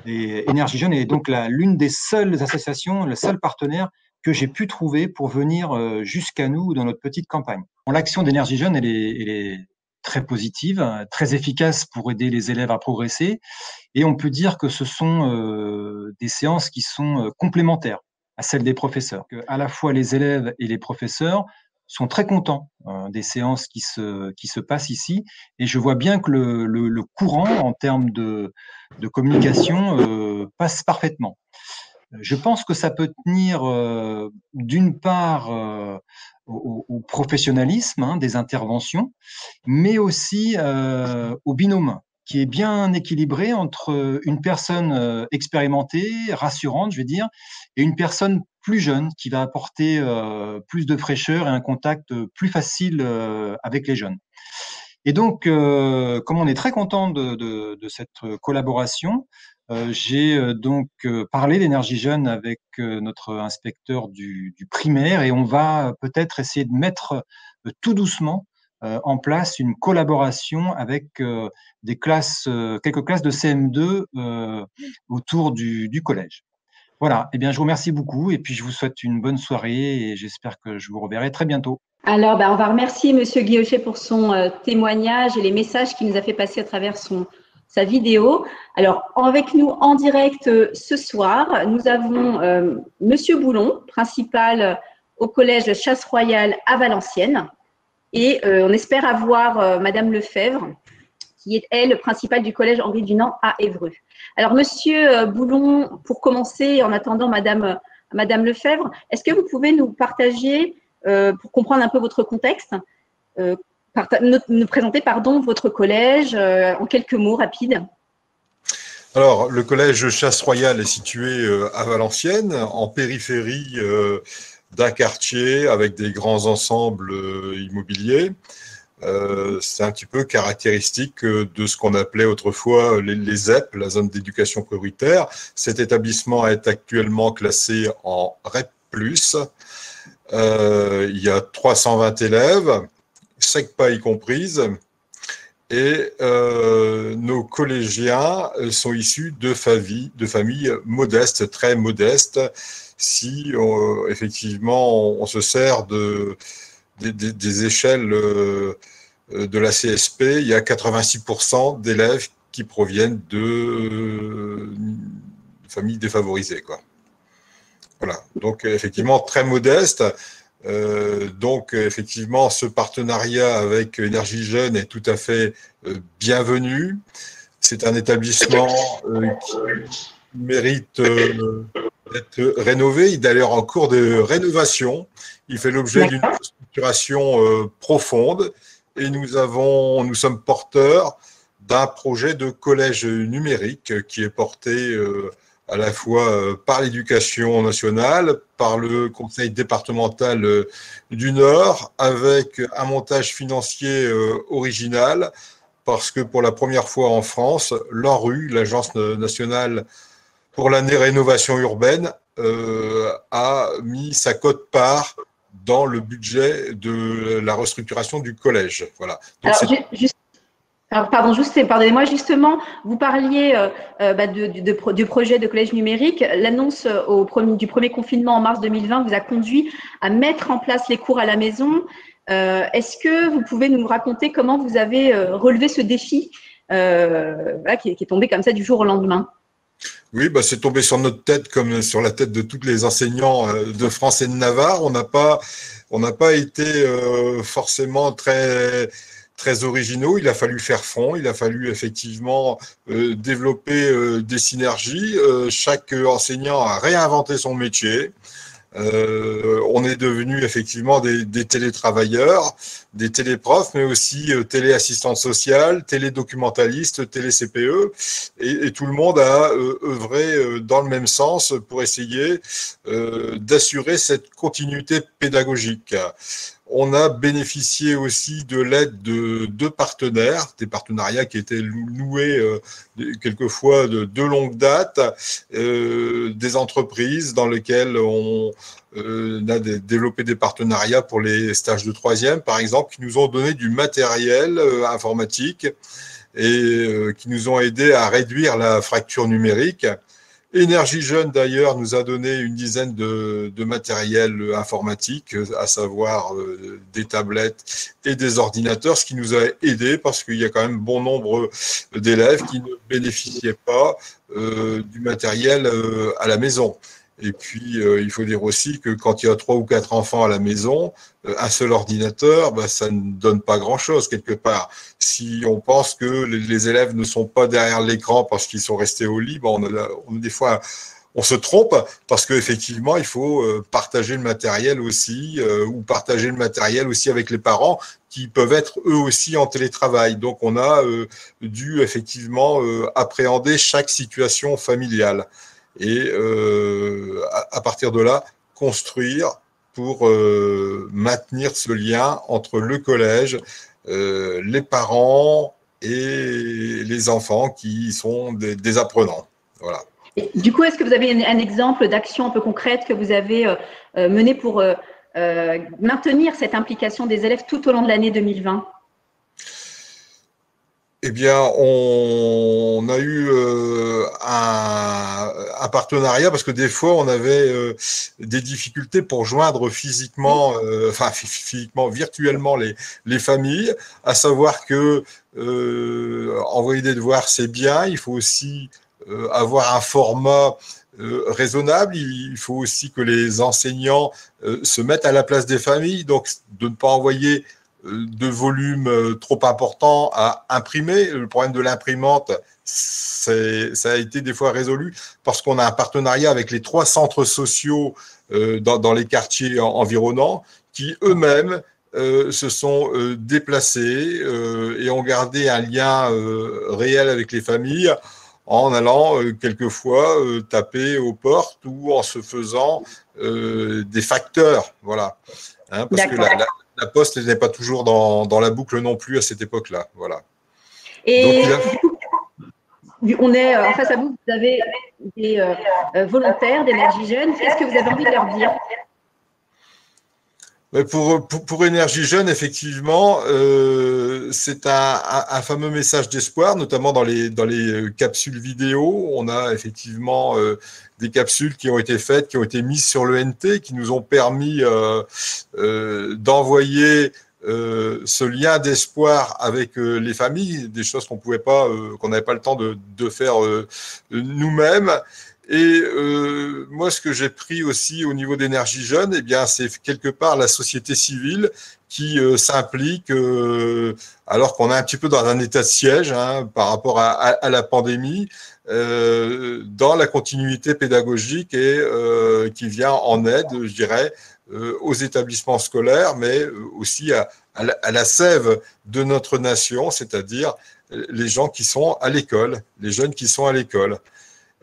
Et Énergie Jeune est donc l'une des seules associations, le seul partenaire que j'ai pu trouver pour venir jusqu'à nous dans notre petite campagne. L'action d'Énergie Jeune, elle est très positive, très efficace pour aider les élèves à progresser. Et on peut dire que ce sont des séances qui sont complémentaires à celles des professeurs. À la fois les élèves et les professeurs sont très contents des séances qui se passent ici. Et je vois bien que le courant en termes de communication passe parfaitement. Je pense que ça peut tenir d'une part au professionnalisme des interventions, mais aussi au binôme qui est bien équilibré entre une personne expérimentée, rassurante, je vais dire, et une personne plus jeune qui va apporter plus de fraîcheur et un contact plus facile avec les jeunes. Et donc, comme on est très content de cette collaboration, j'ai donc parlé d'Énergie Jeune avec notre inspecteur du primaire et on va peut-être essayer de mettre tout doucement en place une collaboration avec des classes, quelques classes de CM2 autour du collège. Voilà, eh bien, je vous remercie beaucoup et puis je vous souhaite une bonne soirée et j'espère que je vous reverrai très bientôt. Alors, on va remercier Monsieur Guillochet pour son témoignage et les messages qu'il nous a fait passer à travers sa vidéo. Alors, avec nous en direct ce soir, nous avons Monsieur Boulon, principal au collège Chasse-Royale à Valenciennes. Et on espère avoir Madame Lefebvre, qui est, elle, principale du collège Henri Dunant à Évreux. Alors, Monsieur Boulon, pour commencer, en attendant Madame Lefebvre, est-ce que vous pouvez nous partager, pour comprendre un peu votre contexte, nous présenter votre collège en quelques mots rapides? Alors, le collège Chasse-Royale est situé à Valenciennes, en périphérie d'un quartier avec des grands ensembles immobiliers. C'est un petit peu caractéristique de ce qu'on appelait autrefois les ZEP, la zone d'éducation prioritaire. Cet établissement est actuellement classé en REP+. Il y a 320 élèves, SECPA y comprise, et nos collégiens sont issus de familles modestes, très modestes. Si effectivement on se sert des échelles de la CSP, il y a 86% d'élèves qui proviennent de familles défavorisées, quoi. Voilà, donc effectivement très modeste. Donc effectivement, ce partenariat avec Énergie Jeune est tout à fait bienvenu. C'est un établissement qui mérite d'être rénové. Il est d'ailleurs en cours de rénovation. Il fait l'objet d'une structuration profonde et nous sommes porteurs d'un projet de collège numérique qui est porté à la fois par l'éducation nationale, par le conseil départemental du Nord, avec un montage financier original, parce que pour la première fois en France, l'ANRU, l'Agence nationale pour la rénovation urbaine, a mis sa quote-part dans le budget de la restructuration du collège. Voilà. Donc pardonnez-moi, justement, vous parliez du projet de collège numérique. L'annonce du premier confinement en mars 2020 vous a conduit à mettre en place les cours à la maison. Est-ce que vous pouvez nous raconter comment vous avez relevé ce défi qui est tombé comme ça du jour au lendemain? Oui, c'est tombé sur notre tête comme sur la tête de tous les enseignants de France et de Navarre. On n'a pas été forcément très originaux. Il a fallu faire front. Il a fallu effectivement développer des synergies. Chaque enseignant a réinventé son métier. On est devenu effectivement des télétravailleurs, des téléprofs, mais aussi téléassistantes sociales, télédocumentalistes, télé-CPE, et tout le monde a œuvré dans le même sens pour essayer d'assurer cette continuité pédagogique. On a bénéficié aussi de l'aide de deux partenaires, des partenariats qui étaient noués quelquefois de longue date, des entreprises dans lesquelles on a développé des partenariats pour les stages de troisième, par exemple, qui nous ont donné du matériel informatique et qui nous ont aidés à réduire la fracture numérique. Énergie Jeune, d'ailleurs, nous a donné une dizaine de matériel informatique, à savoir des tablettes et des ordinateurs, ce qui nous a aidé parce qu'il y a quand même bon nombre d'élèves qui ne bénéficiaient pas du matériel à la maison. Et puis, il faut dire aussi que quand il y a 3 ou 4 enfants à la maison, un seul ordinateur, ça ne donne pas grand-chose quelque part. Si on pense que les élèves ne sont pas derrière l'écran parce qu'ils sont restés au lit, des fois, on se trompe parce qu'effectivement, il faut partager le matériel aussi ou partager le matériel aussi avec les parents qui peuvent être eux aussi en télétravail. Donc, on a dû effectivement appréhender chaque situation familiale. Et à partir de là, construire pour maintenir ce lien entre le collège, les parents et les enfants qui sont des apprenants. Voilà. Et du coup, est-ce que vous avez un exemple d'action un peu concrète que vous avez menée pour maintenir cette implication des élèves tout au long de l'année 2020 ? Eh bien, on a eu un partenariat parce que des fois, on avait des difficultés pour joindre physiquement, virtuellement les familles, à savoir que envoyer des devoirs, c'est bien, il faut aussi avoir un format raisonnable, il faut aussi que les enseignants se mettent à la place des familles, donc de ne pas envoyer de volume trop important à imprimer. Le problème de l'imprimante, ça a été des fois résolu parce qu'on a un partenariat avec les 3 centres sociaux dans les quartiers environnants qui eux-mêmes se sont déplacés et ont gardé un lien réel avec les familles en allant quelquefois taper aux portes ou en se faisant des facteurs. Voilà. Parce que la poste n'est pas toujours dans la boucle non plus à cette époque-là. Voilà. Et on est en face à vous, vous avez des volontaires d'Énergie Jeune. Qu'est-ce que vous avez envie de leur dire ? Pour Énergie Jeune, effectivement, c'est un fameux message d'espoir, notamment dans les capsules vidéo. On a effectivement des capsules qui ont été faites, qui ont été mises sur le NT, qui nous ont permis d'envoyer ce lien d'espoir avec les familles, des choses qu'on n'avait pas le temps de faire nous-mêmes. Et moi, ce que j'ai pris aussi au niveau d'Énergie Jeune, eh bien, c'est quelque part la société civile qui s'implique, alors qu'on est un petit peu dans un état de siège par rapport à la pandémie, dans la continuité pédagogique et qui vient en aide, je dirais, aux établissements scolaires, mais aussi à la sève de notre nation, c'est-à-dire les gens qui sont à l'école, les jeunes qui sont à l'école.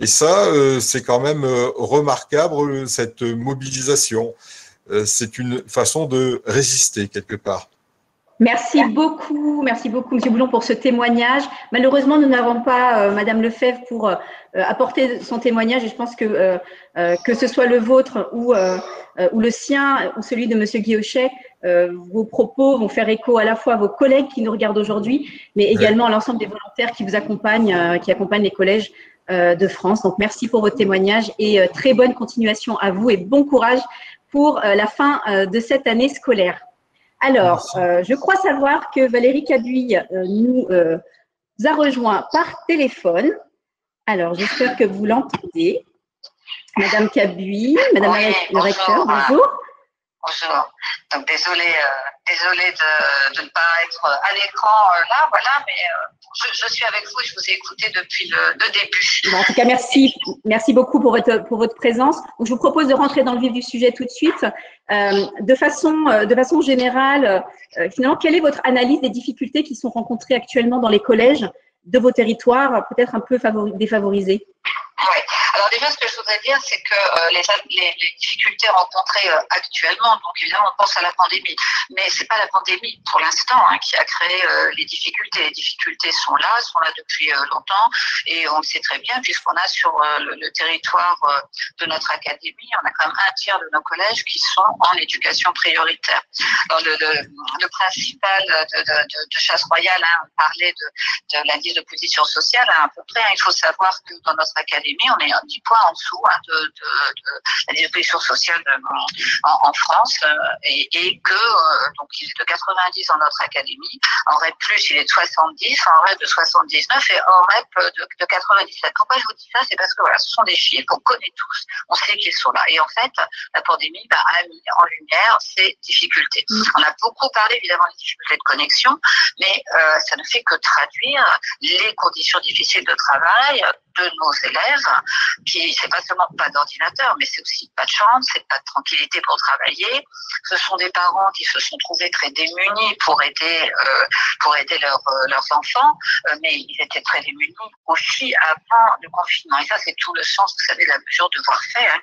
Et ça, c'est quand même remarquable, cette mobilisation. C'est une façon de résister quelque part. Merci beaucoup, Monsieur Boulon, pour ce témoignage. Malheureusement, nous n'avons pas Madame Lefebvre pour apporter son témoignage, et je pense que ce soit le vôtre ou le sien ou celui de Monsieur Guillauchet, vos propos vont faire écho à la fois à vos collègues qui nous regardent aujourd'hui, mais également à l'ensemble des volontaires qui vous accompagnent, qui accompagnent les collèges de France. Donc, merci pour votre témoignage et très bonne continuation à vous et bon courage pour la fin de cette année scolaire. Alors, je crois savoir que Valérie Cabuy nous a rejoint par téléphone. Alors, j'espère que vous l'entendez. Madame Cabuy, Madame le recteur, bonjour. Bonjour. Donc, désolée de ne pas être à l'écran là, voilà, mais je suis avec vous et je vous ai écouté depuis le début. Bon, en tout cas, merci beaucoup pour votre présence. Donc, je vous propose de rentrer dans le vif du sujet tout de suite. De façon générale, finalement, quelle est votre analyse des difficultés qui sont rencontrées actuellement dans les collèges de vos territoires, peut-être un peu défavorisés? Oui. Alors déjà, ce que je voudrais dire, c'est que les difficultés rencontrées actuellement, donc évidemment, on pense à la pandémie, mais c'est pas la pandémie pour l'instant qui a créé les difficultés. Les difficultés sont là depuis longtemps, et on le sait très bien puisqu'on a sur le territoire de notre académie, on a quand même un tiers de nos collèges qui sont en éducation prioritaire. Alors le principal de chasse royale, on parlait de l'indice de position sociale à peu près. Il faut savoir que dans notre académie, on est 10 points en dessous de la distribution sociale en France, et que donc il est de 90 dans notre académie, en REP+, il est de 70, en REP de 79 et en REP de 97. Pourquoi je vous dis ça? C'est parce que voilà, ce sont des chiffres qu'on connaît tous, on sait qu'ils sont là. Et en fait, la pandémie a mis en lumière ces difficultés. On a beaucoup parlé évidemment des difficultés de connexion, mais ça ne fait que traduire les conditions difficiles de travail de nos élèves, qui c'est pas seulement pas d'ordinateur, mais c'est aussi pas de chambre, c'est pas de tranquillité pour travailler. Ce sont des parents qui se sont trouvés très démunis pour aider leurs enfants, mais ils étaient très démunis aussi avant le confinement. Et ça, c'est tout le sens, vous savez, de la mesure de devoir faire,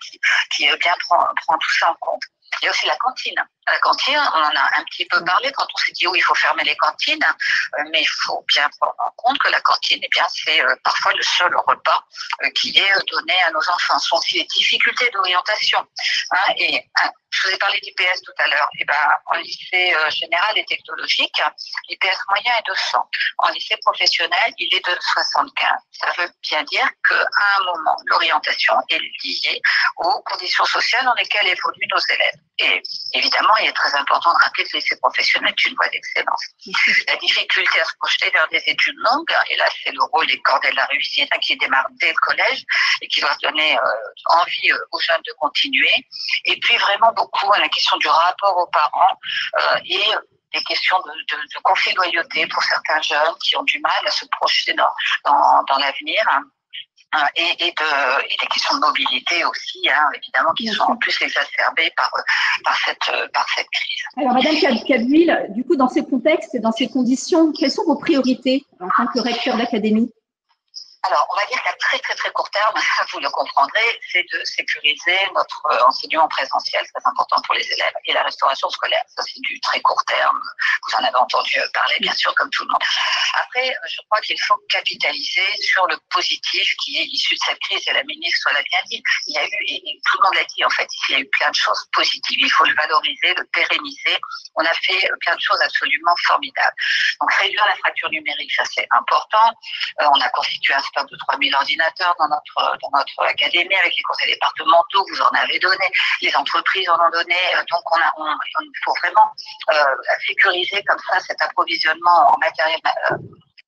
qui bien prend tout ça en compte. Il y a aussi la cantine. La cantine, on en a un petit peu parlé quand on s'est dit, oui, il faut fermer les cantines, mais il faut bien prendre en compte que la cantine, c'est parfois le seul repas qui est donné à nos enfants. Ce sont aussi les difficultés d'orientation. Je vous ai parlé d'IPS tout à l'heure. En lycée général et technologique, l'IPS moyen est de 100. En lycée professionnel, il est de 75. Ça veut bien dire qu'à un moment, l'orientation est liée aux conditions sociales dans lesquelles évoluent nos élèves. Et évidemment, il est très important de rappeler que le lycée professionnel est une voie d'excellence. La difficulté à se projeter vers des études longues, et là, c'est le rôle des cordées de la réussite qui démarre dès le collège et qui doit donner envie aux jeunes de continuer. Et puis, vraiment beaucoup à la question du rapport aux parents et des questions de conflit de loyauté pour certains jeunes qui ont du mal à se projeter dans l'avenir. Et des questions de mobilité aussi, évidemment, qui sont en plus exacerbées par cette crise. Alors, Madame Cabuy, du coup, dans ces contextes et dans ces conditions, quelles sont vos priorités en tant que recteur d'académie? Alors, on va dire qu'à très, très, très court terme, vous le comprendrez, c'est de sécuriser notre enseignement présentiel, très important pour les élèves, et la restauration scolaire. Ça, c'est du très court terme. Vous en avez entendu parler, bien sûr, comme tout le monde. Après, je crois qu'il faut capitaliser sur le positif qui est issu de cette crise, et la ministre l'a bien dit. Il y a eu, et tout le monde l'a dit, en fait, il y a eu plein de choses positives. Il faut le valoriser, le pérenniser. On a fait plein de choses absolument formidables. Donc, réduire la fracture numérique, ça, c'est important. On a constitué un stock de 3000 ordinateurs dans notre académie avec les conseils départementaux, vous en avez donné, les entreprises en ont donné, donc il faut vraiment sécuriser comme ça cet approvisionnement en matériel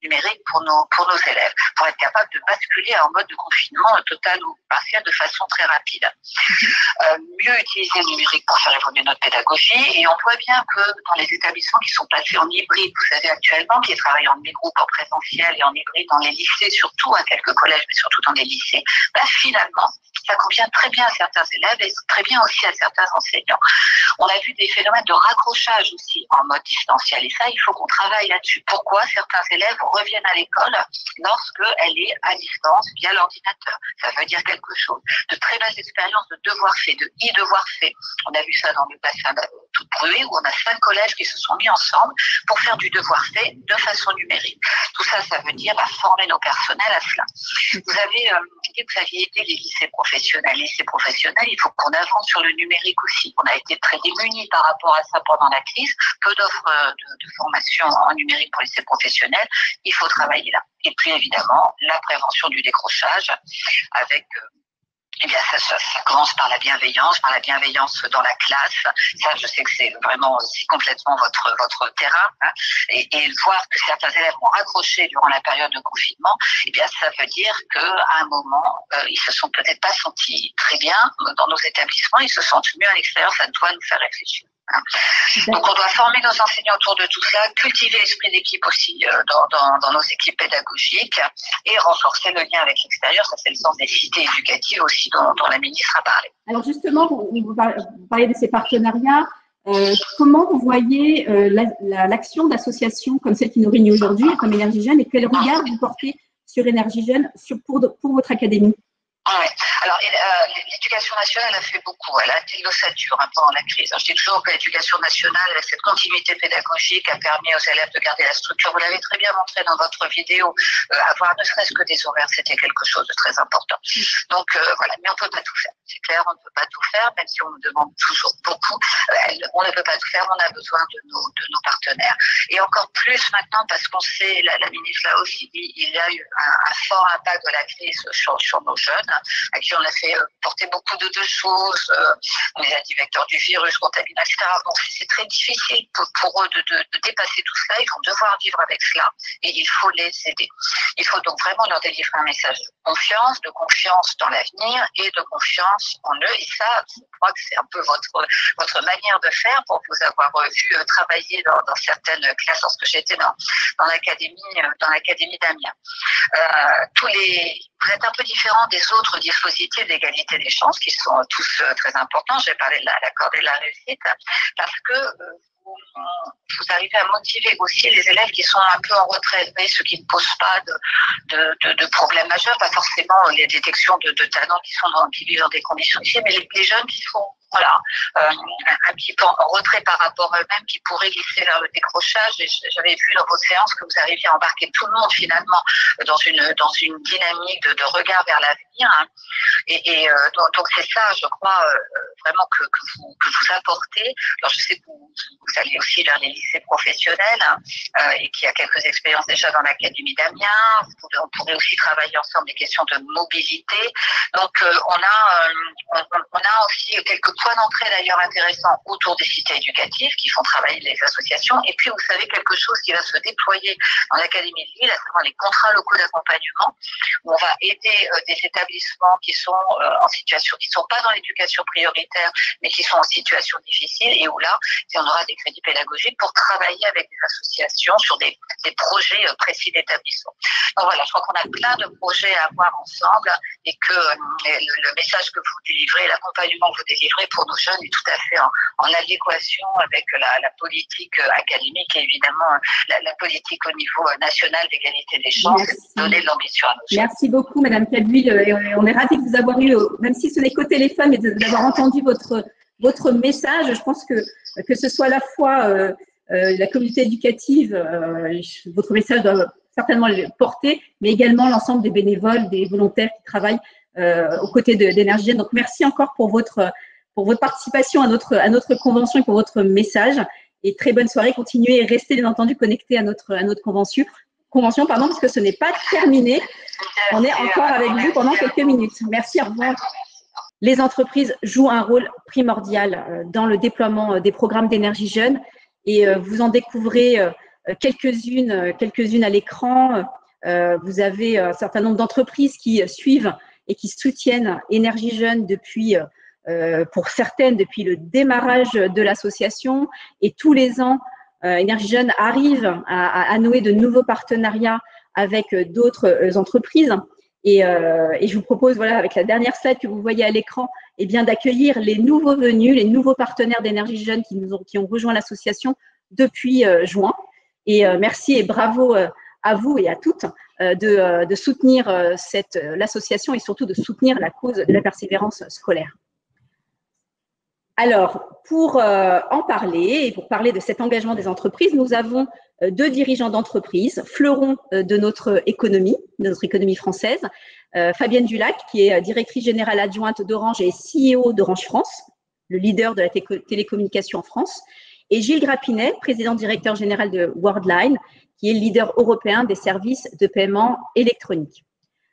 numérique pour nos élèves, pour être capable de basculer en mode de confinement total ou partiel de façon très rapide. Mieux utiliser le numérique pour faire évoluer notre pédagogie, et on voit bien que dans les établissements qui sont passés en hybride, vous savez actuellement, qui travaillent en demi-groupe, en présentiel et en hybride dans les lycées, surtout à quelques collèges, mais surtout dans les lycées, finalement, Ça convient très bien à certains élèves et très bien aussi à certains enseignants. On a vu des phénomènes de raccrochage aussi en mode distanciel et ça, il faut qu'on travaille là-dessus. Pourquoi certains élèves reviennent à l'école lorsqu'elle est à distance via l'ordinateur? Ça veut dire quelque chose. De très belles expériences de devoirs faits, de e-devoirs faits. On a vu ça dans le bassin tout Bruy où on a 5 collèges qui se sont mis ensemble pour faire du devoir fait de façon numérique. Tout ça, ça veut dire former nos personnels à cela. Vous avez dit que vous aviez aidé les lycées professionnels. Les lycées professionnels, il faut qu'on avance sur le numérique aussi. On a été très démunis par rapport à ça pendant la crise. Peu d'offres de formation en numérique pour les lycées professionnels. Il faut travailler là. Et puis évidemment, la prévention du décrochage avec eh bien, ça commence par la bienveillance dans la classe. Ça, je sais que c'est vraiment aussi complètement votre terrain. Hein. Et voir que certains élèves ont raccroché durant la période de confinement, eh bien, ça veut dire qu'à un moment, ils se sont peut-être pas sentis très bien dans nos établissements. Ils se sentent mieux à l'extérieur. Ça doit nous faire réfléchir. Donc on doit former nos enseignants autour de tout cela, cultiver l'esprit d'équipe aussi dans nos équipes pédagogiques et renforcer le lien avec l'extérieur. Ça c'est le sens des cités éducatives aussi dont la ministre a parlé. Alors justement, vous parlez de ces partenariats. Comment vous voyez l'action d'associations comme celle qui nous réunit aujourd'hui, comme Énergie Jeune, et quel regard vous portez sur Énergie Jeune pour votre académie? Oui. Alors, l'éducation nationale a fait beaucoup. Elle a été l'ossature pendant la crise. Je dis toujours que l'éducation nationale, avec cette continuité pédagogique, a permis aux élèves de garder la structure. Vous l'avez très bien montré dans votre vidéo. Avoir ne serait-ce que des horaires, c'était quelque chose de très important. Donc, voilà. Mais on ne peut pas tout faire. C'est clair, on ne peut pas tout faire, même si on nous demande toujours beaucoup. On ne peut pas tout faire. On a besoin de nos partenaires. Et encore plus maintenant, parce qu'on sait, la ministre l'a aussi dit, il y a eu un fort impact de la crise sur nos jeunes, à qui on a fait porter beaucoup de choses, on les a dit vecteurs du virus, contaminants, etc. Donc c'est très difficile pour eux de dépasser tout cela. Ils vont devoir vivre avec cela et il faut les aider. Il faut donc vraiment leur délivrer un message de confiance dans l'avenir et de confiance en eux. Et ça, je crois que c'est un peu votre manière de faire pour vous avoir vu travailler dans certaines classes lorsque j'étais dans l'académie d'Amiens. Vous êtes un peu différents des autres dispositifs d'égalité des chances qui sont tous très importants. J'ai parlé de la corde et de la réussite parce que vous arrivez à motiver aussi les élèves qui sont un peu en retrait, vous voyez, ceux qui ne posent pas de problèmes majeurs, pas forcément les détections de talents qui vivent dans des conditions difficiles, mais les jeunes qui sont un petit peu en retrait par rapport à eux-mêmes, qui pourraient glisser vers le décrochage. Et j'avais vu dans vos séances que vous arriviez à embarquer tout le monde finalement dans une dynamique de regard vers l'avenir. Hein. Donc c'est ça, je crois, vraiment que vous apportez. Alors je sais que vous allez aussi vers les lycées professionnels et qu'il y a quelques expériences déjà dans l'académie d'Amiens. On pourrait aussi travailler ensemble des questions de mobilité. Donc on a aussi quelques points d'entrée d'ailleurs intéressants autour des cités éducatives qui font travailler les associations. Et puis, vous savez, quelque chose qui va se déployer dans l'Académie de Lille, à savoir les contrats locaux d'accompagnement, où on va aider des établissements qui sont en situation, qui ne sont pas dans l'éducation prioritaire, mais qui sont en situation difficile, et où là, on aura des crédits pédagogiques pour travailler avec des associations sur des projets précis d'établissement. Donc voilà, je crois qu'on a plein de projets à avoir ensemble et que le message que vous délivrez, l'accompagnement que vous délivrez pour nos jeunes est tout à fait en adéquation avec la politique académique et évidemment la politique au niveau national d'égalité des chances et de donner de l'ambition à nos jeunes. Merci beaucoup, Madame Cabuil. On est ravis de vous avoir eu, même si ce n'est qu'au téléphone, mais d'avoir entendu votre message. Je pense que ce soit à la fois la communauté éducative, votre message doit certainement le porter, mais également l'ensemble des bénévoles, des volontaires qui travaillent aux côtés d'Énergie Jeune. Donc, merci encore pour votre participation à notre convention et pour votre message. Et très bonne soirée. Continuez et restez bien entendu connectés à notre convention, puisque ce n'est pas terminé. On est encore avec vous pendant quelques minutes. Merci, au revoir. Les entreprises jouent un rôle primordial dans le déploiement des programmes d'Énergie Jeune et vous en découvrez quelques-unes à l'écran. Vous avez un certain nombre d'entreprises qui suivent et qui soutiennent Énergie Jeune pour certaines depuis le démarrage de l'association. Et tous les ans, Énergie Jeune arrive à nouer de nouveaux partenariats avec d'autres entreprises. Et je vous propose, voilà, avec la dernière slide que vous voyez à l'écran, eh bien, d'accueillir les nouveaux venus, les nouveaux partenaires d'Énergie Jeune qui ont rejoint l'association depuis juin. Et merci et bravo à vous et à toutes de soutenir l'association et surtout de soutenir la cause de la persévérance scolaire. Alors, pour en parler et pour parler de cet engagement des entreprises, nous avons deux dirigeants d'entreprise, fleurons de notre économie française, Fabienne Dulac, qui est directrice générale adjointe d'Orange et CEO d'Orange France, le leader de la télécommunication en France, et Gilles Grappinet, président directeur général de Worldline, qui est le leader européen des services de paiement électronique.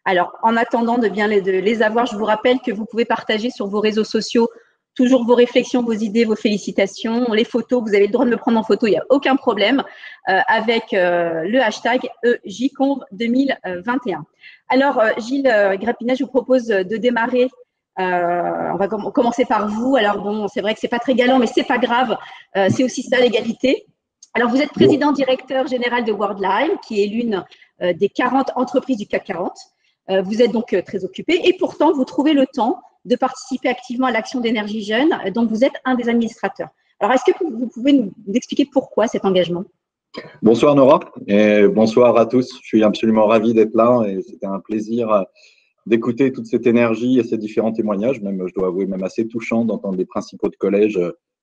Alors, en attendant de bien les avoir, je vous rappelle que vous pouvez partager sur vos réseaux sociaux toujours vos réflexions, vos idées, vos félicitations, les photos. Vous avez le droit de me prendre en photo, il n'y a aucun problème, avec le hashtag EJConv 2021. Alors, Gilles Grappinet, je vous propose de démarrer. On va commencer par vous. Alors, bon, c'est vrai que ce n'est pas très galant, mais ce n'est pas grave. C'est aussi ça, l'égalité. Alors, vous êtes président directeur général de Worldline, qui est l'une des 40 entreprises du CAC 40. Vous êtes donc très occupé et pourtant, vous trouvez le temps de participer activement à l'action d'Énergie Jeune, dont vous êtes un des administrateurs. Alors, est-ce que vous pouvez nous expliquer pourquoi cet engagement? Bonsoir Nora et bonsoir à tous. Je suis absolument ravi d'être là et c'était un plaisir d'écouter toute cette énergie et ces différents témoignages, même, je dois avouer, même assez touchant d'entendre les principaux de collège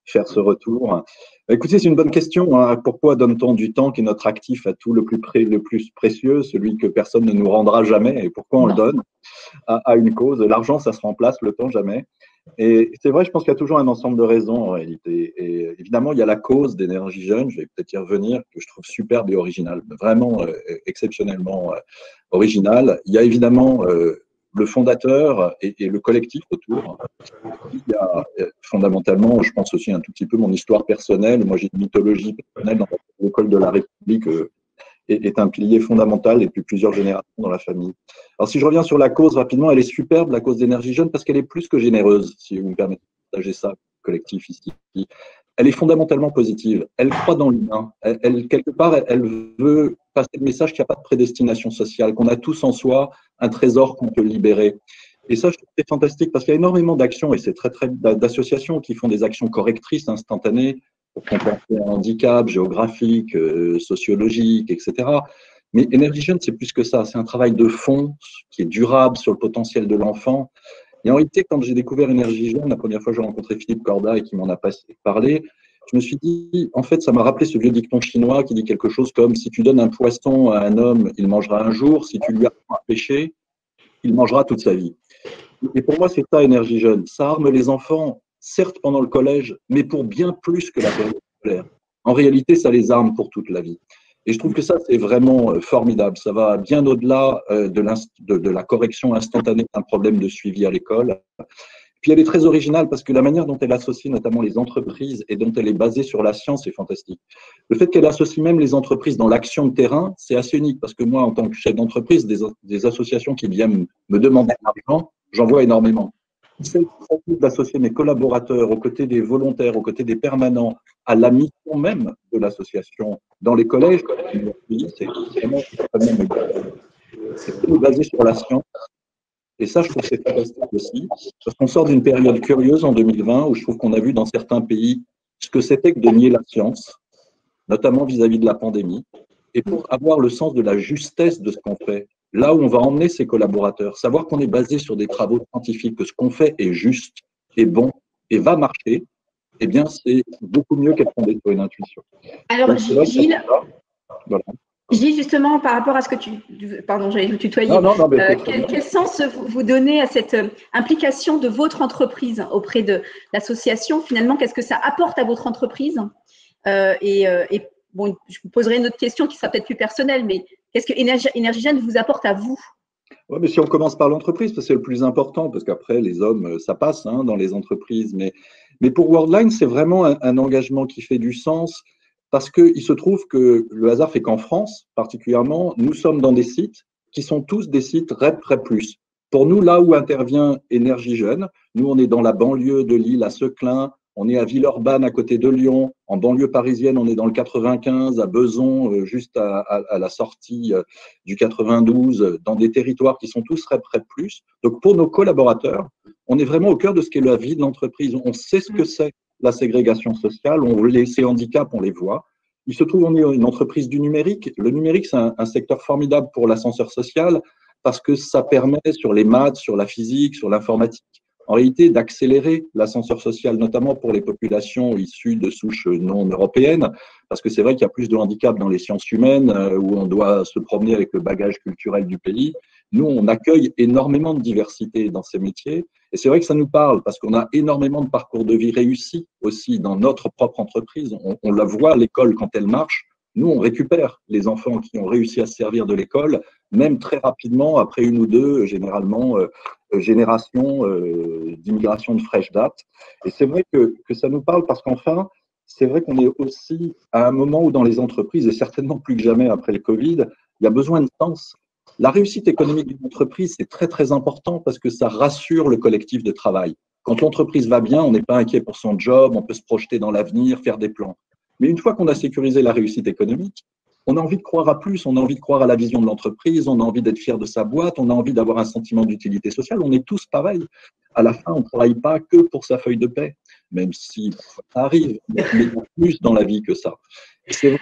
faire ce retour. Écoutez, c'est une bonne question. Hein. Pourquoi donne-t-on du temps qui est notre actif à tout le plus précieux, celui que personne ne nous rendra jamais? Et pourquoi on le donne à une cause? L'argent, ça se remplace, le temps, jamais. Et c'est vrai, je pense qu'il y a toujours un ensemble de raisons en réalité. Et évidemment, il y a la cause d'Énergie Jeune, je vais peut-être y revenir, que je trouve superbe et originale, vraiment exceptionnellement originale. Il y a évidemment le fondateur et le collectif autour. Il y a fondamentalement, je pense aussi un tout petit peu mon histoire personnelle. Moi, j'ai une mythologie personnelle dans l'école de la République est un pilier fondamental depuis plusieurs générations dans la famille. Alors, si je reviens sur la cause rapidement, elle est superbe, la cause d'Énergie Jeune, parce qu'elle est plus que généreuse, si vous me permettez de partager ça, collectif ici. Elle est fondamentalement positive. Elle croit dans l'humain. Quelque part, elle veut passer le message qu'il n'y a pas de prédestination sociale, qu'on a tous en soi un trésor qu'on peut libérer. Et ça, je trouve que c'est fantastique parce qu'il y a énormément d'actions et c'est très d'associations qui font des actions correctrices instantanées pour compenser un handicap géographique, sociologique, etc. Mais Énergie Jeune, c'est plus que ça. C'est un travail de fond qui est durable sur le potentiel de l'enfant. Et en réalité, quand j'ai découvert Énergie Jeune, la première fois que j'ai rencontré Philippe Corda et qui m'en a parlé, je me suis dit, en fait, ça m'a rappelé ce vieux dicton chinois qui dit quelque chose comme « si tu donnes un poisson à un homme, il mangera un jour. Si tu lui apprends à pêcher, il mangera toute sa vie. » Et pour moi, c'est ça, Énergie Jeune. Ça arme les enfants, certes pendant le collège, mais pour bien plus que la période scolaire. En réalité, ça les arme pour toute la vie. Et je trouve que ça, c'est vraiment formidable. Ça va bien au-delà de la correction instantanée d'un problème de suivi à l'école. Puis elle est très originale parce que la manière dont elle associe notamment les entreprises et dont elle est basée sur la science est fantastique. Le fait qu'elle associe même les entreprises dans l'action de terrain, c'est assez unique parce que moi, en tant que chef d'entreprise, des associations qui viennent me demander de l'argent, j'en vois énormément. C'est d'associer mes collaborateurs aux côtés des volontaires, aux côtés des permanents, à la mission même de l'association dans les collèges, c'est vraiment basé sur la science. Et ça, je trouve que c'est fantastique aussi, parce qu'on sort d'une période curieuse en 2020 où je trouve qu'on a vu dans certains pays ce que c'était que de nier la science, notamment vis-à-vis de la pandémie, et pour avoir le sens de la justesse de ce qu'on fait, là où on va emmener ses collaborateurs, savoir qu'on est basé sur des travaux scientifiques, que ce qu'on fait est juste, est bon et va marcher, eh bien, c'est beaucoup mieux qu'être fondé sur une intuition. Alors, donc, Gilles, voilà. Gilles, justement, par rapport à ce que tu… Pardon, j'allais vous tutoyer. Quel sens vous donnez à cette implication de votre entreprise auprès de l'association? Finalement, qu'est-ce que ça apporte à votre entreprise? Bon, je vous poserai une autre question qui sera peut-être plus personnelle, mais qu'est-ce que Énergie Jeune vous apporte à vous? Ouais, mais si on commence par l'entreprise, parce que c'est le plus important, parce qu'après, les hommes, ça passe dans les entreprises. Mais pour Worldline, c'est vraiment un engagement qui fait du sens. Parce qu'il se trouve que le hasard fait qu'en France, particulièrement, nous sommes dans des sites qui sont tous des sites REP, REP+. Pour nous, là où intervient Énergie Jeune, nous, on est dans la banlieue de Lille, à Seclin, On est à Villeurbanne, à côté de Lyon. En banlieue parisienne, on est dans le 95, à Besançon, juste à la sortie du 92, dans des territoires qui sont tous REP+. Donc, pour nos collaborateurs, on est vraiment au cœur de ce qu'est la vie de l'entreprise. On sait ce que c'est la ségrégation sociale. Ces handicaps, on les voit. Il se trouve, on est une entreprise du numérique. Le numérique, c'est un secteur formidable pour l'ascenseur social parce que ça permet, sur les maths, sur la physique, sur l'informatique, en réalité, d'accélérer l'ascenseur social, notamment pour les populations issues de souches non européennes, parce que c'est vrai qu'il y a plus de handicap dans les sciences humaines, où on doit se promener avec le bagage culturel du pays. Nous, on accueille énormément de diversité dans ces métiers, et c'est vrai que ça nous parle, parce qu'on a énormément de parcours de vie réussis aussi dans notre propre entreprise. On la voit à l'école quand elle marche. Nous, on récupère les enfants qui ont réussi à se servir de l'école, même très rapidement, après une ou deux, généralement, générations d'immigration de fraîche date. Et c'est vrai que ça nous parle parce qu'enfin, c'est vrai qu'on est aussi à un moment où dans les entreprises, et certainement plus que jamais après le Covid, il y a besoin de sens. La réussite économique d'une entreprise, c'est très, très important parce que ça rassure le collectif de travail. Quand l'entreprise va bien, on n'est pas inquiet pour son job, on peut se projeter dans l'avenir, faire des plans. Mais une fois qu'on a sécurisé la réussite économique, on a envie de croire à plus, on a envie de croire à la vision de l'entreprise, on a envie d'être fier de sa boîte, on a envie d'avoir un sentiment d'utilité sociale. On est tous pareils. À la fin, on ne travaille pas que pour sa feuille de paie, même si ça arrive, mais il y a plus dans la vie que ça. Et c'est vrai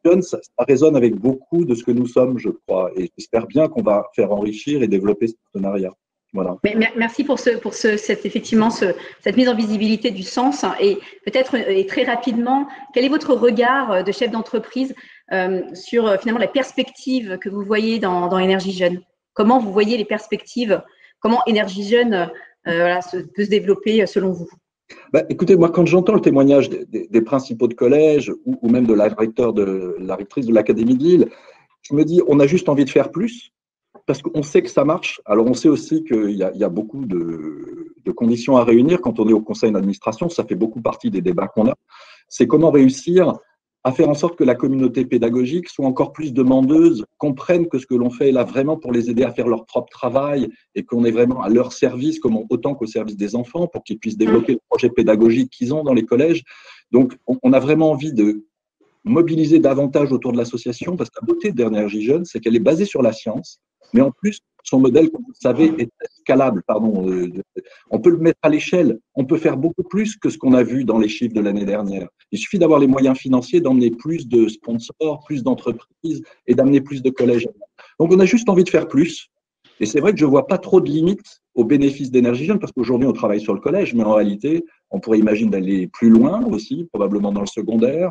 que ça résonne avec beaucoup de ce que nous sommes, je crois, et j'espère bien qu'on va faire enrichir et développer ce partenariat. Voilà. Merci pour effectivement cette mise en visibilité du sens et peut-être et très rapidement, quel est votre regard de chef d'entreprise sur finalement la perspective que vous voyez dans Énergie Jeune? Comment vous voyez les perspectives? Comment Énergie Jeune peut se développer selon vous? Écoutez, moi, quand j'entends le témoignage des principaux de collège ou même de la rectrice de l'Académie de Lille, je me dis, on a juste envie de faire plus. Parce qu'on sait que ça marche. Alors, on sait aussi qu'il y a beaucoup de conditions à réunir quand on est au conseil d'administration. Ça fait beaucoup partie des débats qu'on a. C'est comment réussir à faire en sorte que la communauté pédagogique soit encore plus demandeuse, comprenne que ce que l'on fait est là vraiment pour les aider à faire leur propre travail et qu'on est vraiment à leur service, autant qu'au service des enfants, pour qu'ils puissent développer le projet pédagogique qu'ils ont dans les collèges. Donc, on a vraiment envie de mobiliser davantage autour de l'association parce que la beauté d'Énergie Jeune, c'est qu'elle est basée sur la science. Mais en plus, son modèle, comme vous le savez, est scalable. On peut le mettre à l'échelle. On peut faire beaucoup plus que ce qu'on a vu dans les chiffres de l'année dernière. Il suffit d'avoir les moyens financiers, d'emmener plus de sponsors, plus d'entreprises et d'amener plus de collèges. Donc, on a juste envie de faire plus. Et c'est vrai que je ne vois pas trop de limites aux bénéfices d'Énergie Jeune parce qu'aujourd'hui, on travaille sur le collège, mais en réalité, on pourrait imaginer d'aller plus loin aussi, probablement dans le secondaire,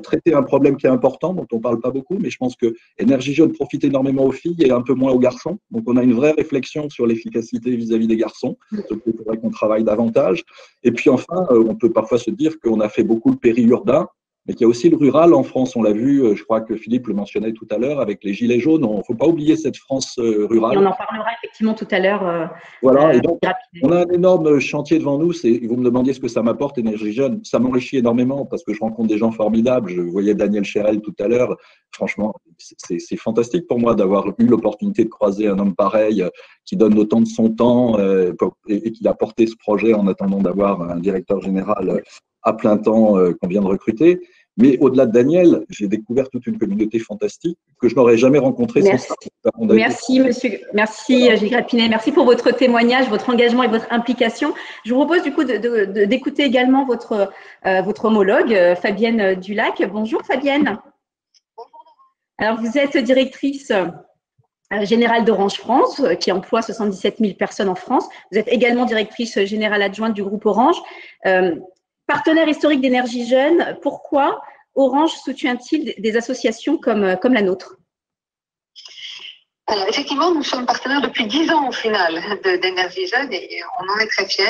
traiter un problème qui est important, dont on ne parle pas beaucoup, mais je pense que Énergie Jeune profite énormément aux filles et un peu moins aux garçons. Donc, on a une vraie réflexion sur l'efficacité vis-à-vis des garçons. Donc, il faudrait qu'on travaille davantage. Et puis, enfin, on peut parfois se dire qu'on a fait beaucoup le périurbain, mais qu'il y a aussi le rural en France. On l'a vu, je crois que Philippe le mentionnait tout à l'heure, avec les Gilets jaunes. Il ne faut pas oublier cette France rurale. Et on en parlera effectivement tout à l'heure. Voilà, et donc, on a un énorme chantier devant nous. Vous me demandiez ce que ça m'apporte, Énergie Jeune. Ça m'enrichit énormément parce que je rencontre des gens formidables. Je voyais Daniel Chérel tout à l'heure. Franchement, c'est fantastique pour moi d'avoir eu l'opportunité de croiser un homme pareil qui donne autant de son temps et qui a porté ce projet en attendant d'avoir un directeur général à plein temps qu'on vient de recruter. Mais au-delà de Daniel, j'ai découvert toute une communauté fantastique que je n'aurais jamais rencontrée sans ça. Merci, Gilles Grapinet. Merci pour votre témoignage, votre engagement et votre implication. Je vous propose du coup d'écouter également votre homologue, Fabienne Dulac. Bonjour Fabienne. Alors, vous êtes directrice générale d'Orange France, qui emploie 77 000 personnes en France. Vous êtes également directrice générale adjointe du groupe Orange. Partenaire historique d'Énergie Jeune, pourquoi Orange soutient-il des associations comme la nôtre? Alors, effectivement, nous sommes partenaires depuis 10 ans au final d'Énergie Jeune et on en est très fiers.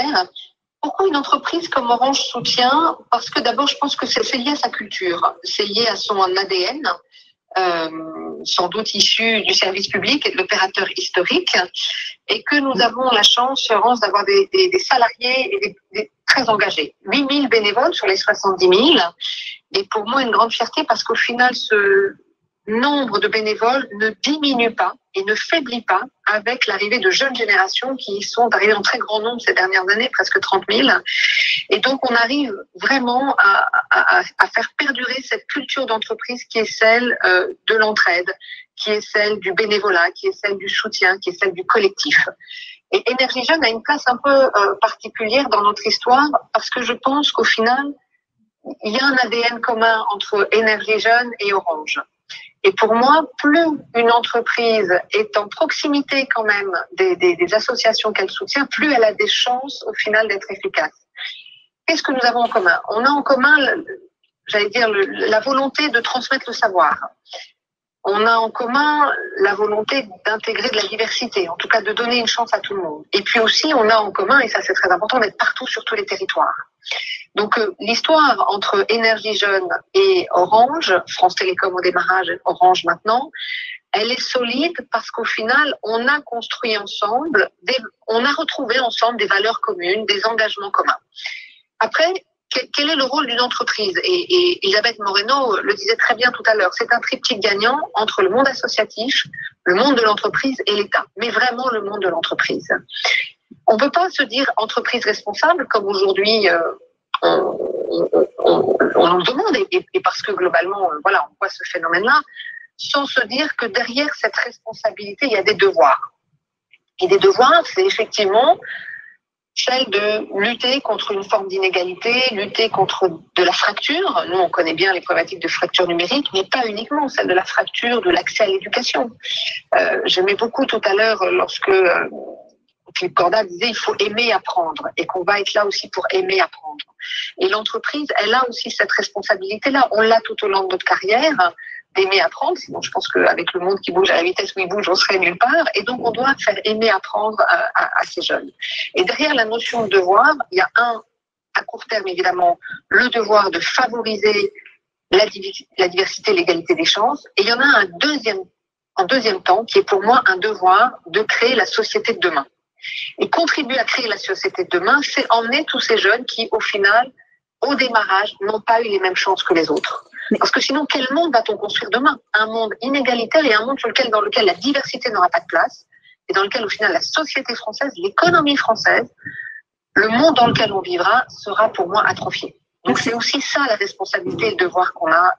Pourquoi une entreprise comme Orange soutient? Parce que d'abord, je pense que c'est lié à sa culture, c'est lié à son ADN, sans doute issu du service public et de l'opérateur historique, et que nous avons la chance, Laurence, d'avoir des salariés et des très engagés. 8 000 bénévoles sur les 70 000. Et pour moi, une grande fierté parce qu'au final, nombre de bénévoles ne diminue pas et ne faiblit pas avec l'arrivée de jeunes générations qui sont arrivées en très grand nombre ces dernières années, presque 30 000. Et donc, on arrive vraiment à faire perdurer cette culture d'entreprise qui est celle de l'entraide, qui est celle du bénévolat, qui est celle du soutien, qui est celle du collectif. Et Énergie Jeune a une place un peu particulière dans notre histoire parce que je pense qu'au final, il y a un ADN commun entre Énergie Jeune et Orange. Et pour moi, plus une entreprise est en proximité quand même des associations qu'elle soutient, plus elle a des chances au final d'être efficace. Qu'est-ce que nous avons en commun? On a en commun, j'allais dire, la volonté de transmettre le savoir. On a en commun la volonté d'intégrer de la diversité, en tout cas de donner une chance à tout le monde. Et puis aussi, on a en commun, et ça c'est très important, d'être partout sur tous les territoires. Donc l'histoire entre Énergie Jeune et Orange, France Télécom au démarrage, Orange maintenant, elle est solide parce qu'au final, on a construit ensemble, on a retrouvé ensemble des valeurs communes, des engagements communs. Après, quel est le rôle d'une entreprise? Et Elisabeth Moreno le disait très bien tout à l'heure, c'est un triptyque gagnant entre le monde associatif, le monde de l'entreprise et l'État, mais vraiment le monde de l'entreprise. On ne peut pas se dire entreprise responsable comme aujourd'hui on le demande, et parce que globalement, voilà, on voit ce phénomène-là, sans se dire que derrière cette responsabilité, il y a des devoirs. Et des devoirs, c'est effectivement celle de lutter contre une forme d'inégalité, lutter contre de la fracture. Nous, on connaît bien les problématiques de fracture numérique, mais pas uniquement celle de la fracture de l'accès à l'éducation. J'aimais beaucoup tout à l'heure lorsque Philippe Corda disait il faut aimer apprendre et qu'on va être là aussi pour aimer apprendre. Et l'entreprise, elle a aussi cette responsabilité-là. On l'a tout au long de notre carrière d'aimer apprendre, sinon je pense qu'avec le monde qui bouge à la vitesse où il bouge, on serait nulle part. Et donc, on doit faire aimer apprendre à ces jeunes. Et derrière la notion de devoir, il y a à court terme, évidemment, le devoir de favoriser la diversité et l'égalité des chances. Et il y en a en deuxième temps, qui est pour moi un devoir de créer la société de demain. Et contribuer à créer la société de demain, c'est emmener tous ces jeunes qui, au final, au démarrage, n'ont pas eu les mêmes chances que les autres. Parce que sinon, quel monde va-t-on construire demain? Un monde inégalitaire et un monde dans lequel la diversité n'aura pas de place et dans lequel, au final, la société française, l'économie française, le monde dans lequel on vivra sera pour moi atrophié. Donc c'est aussi ça la responsabilité et le devoir qu'on a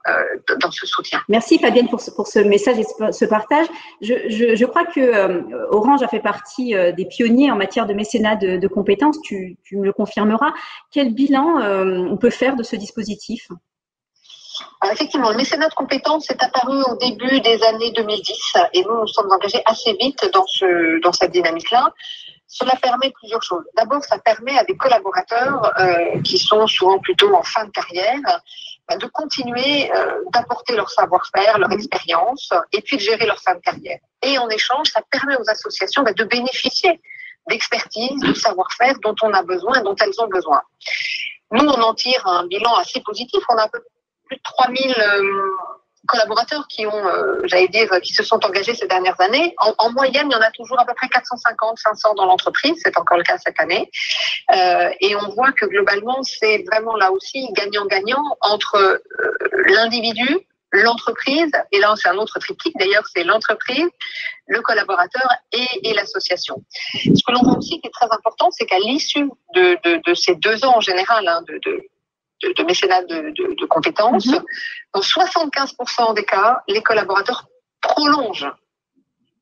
dans ce soutien. Merci Fabienne pour ce message et ce partage. Je crois que Orange a fait partie des pionniers en matière de mécénat de compétences. Tu me le confirmeras. Quel bilan on peut faire de ce dispositif? Alors effectivement, le mécénat de compétences est apparu au début des années 2010 et nous sommes engagés assez vite dans cette dynamique-là. Cela permet plusieurs choses. D'abord, ça permet à des collaborateurs qui sont souvent plutôt en fin de carrière de continuer d'apporter leur savoir-faire, leur expérience et puis de gérer leur fin de carrière. Et en échange, ça permet aux associations de bénéficier d'expertise, de savoir-faire dont on a besoin et dont elles ont besoin. Nous, on en tire un bilan assez positif. On a plus de 3000 collaborateurs qui ont, qui se sont engagés ces dernières années. En moyenne, il y en a toujours à peu près 450, 500 dans l'entreprise. C'est encore le cas cette année. Et on voit que globalement, c'est vraiment là aussi gagnant-gagnant entre l'individu, l'entreprise, et là c'est un autre triptyque d'ailleurs, c'est l'entreprise, le collaborateur et l'association. Ce que l'on voit aussi qui est très important, c'est qu'à l'issue de ces 2 ans en général de mécénat de compétences, dans 75% des cas, les collaborateurs prolongent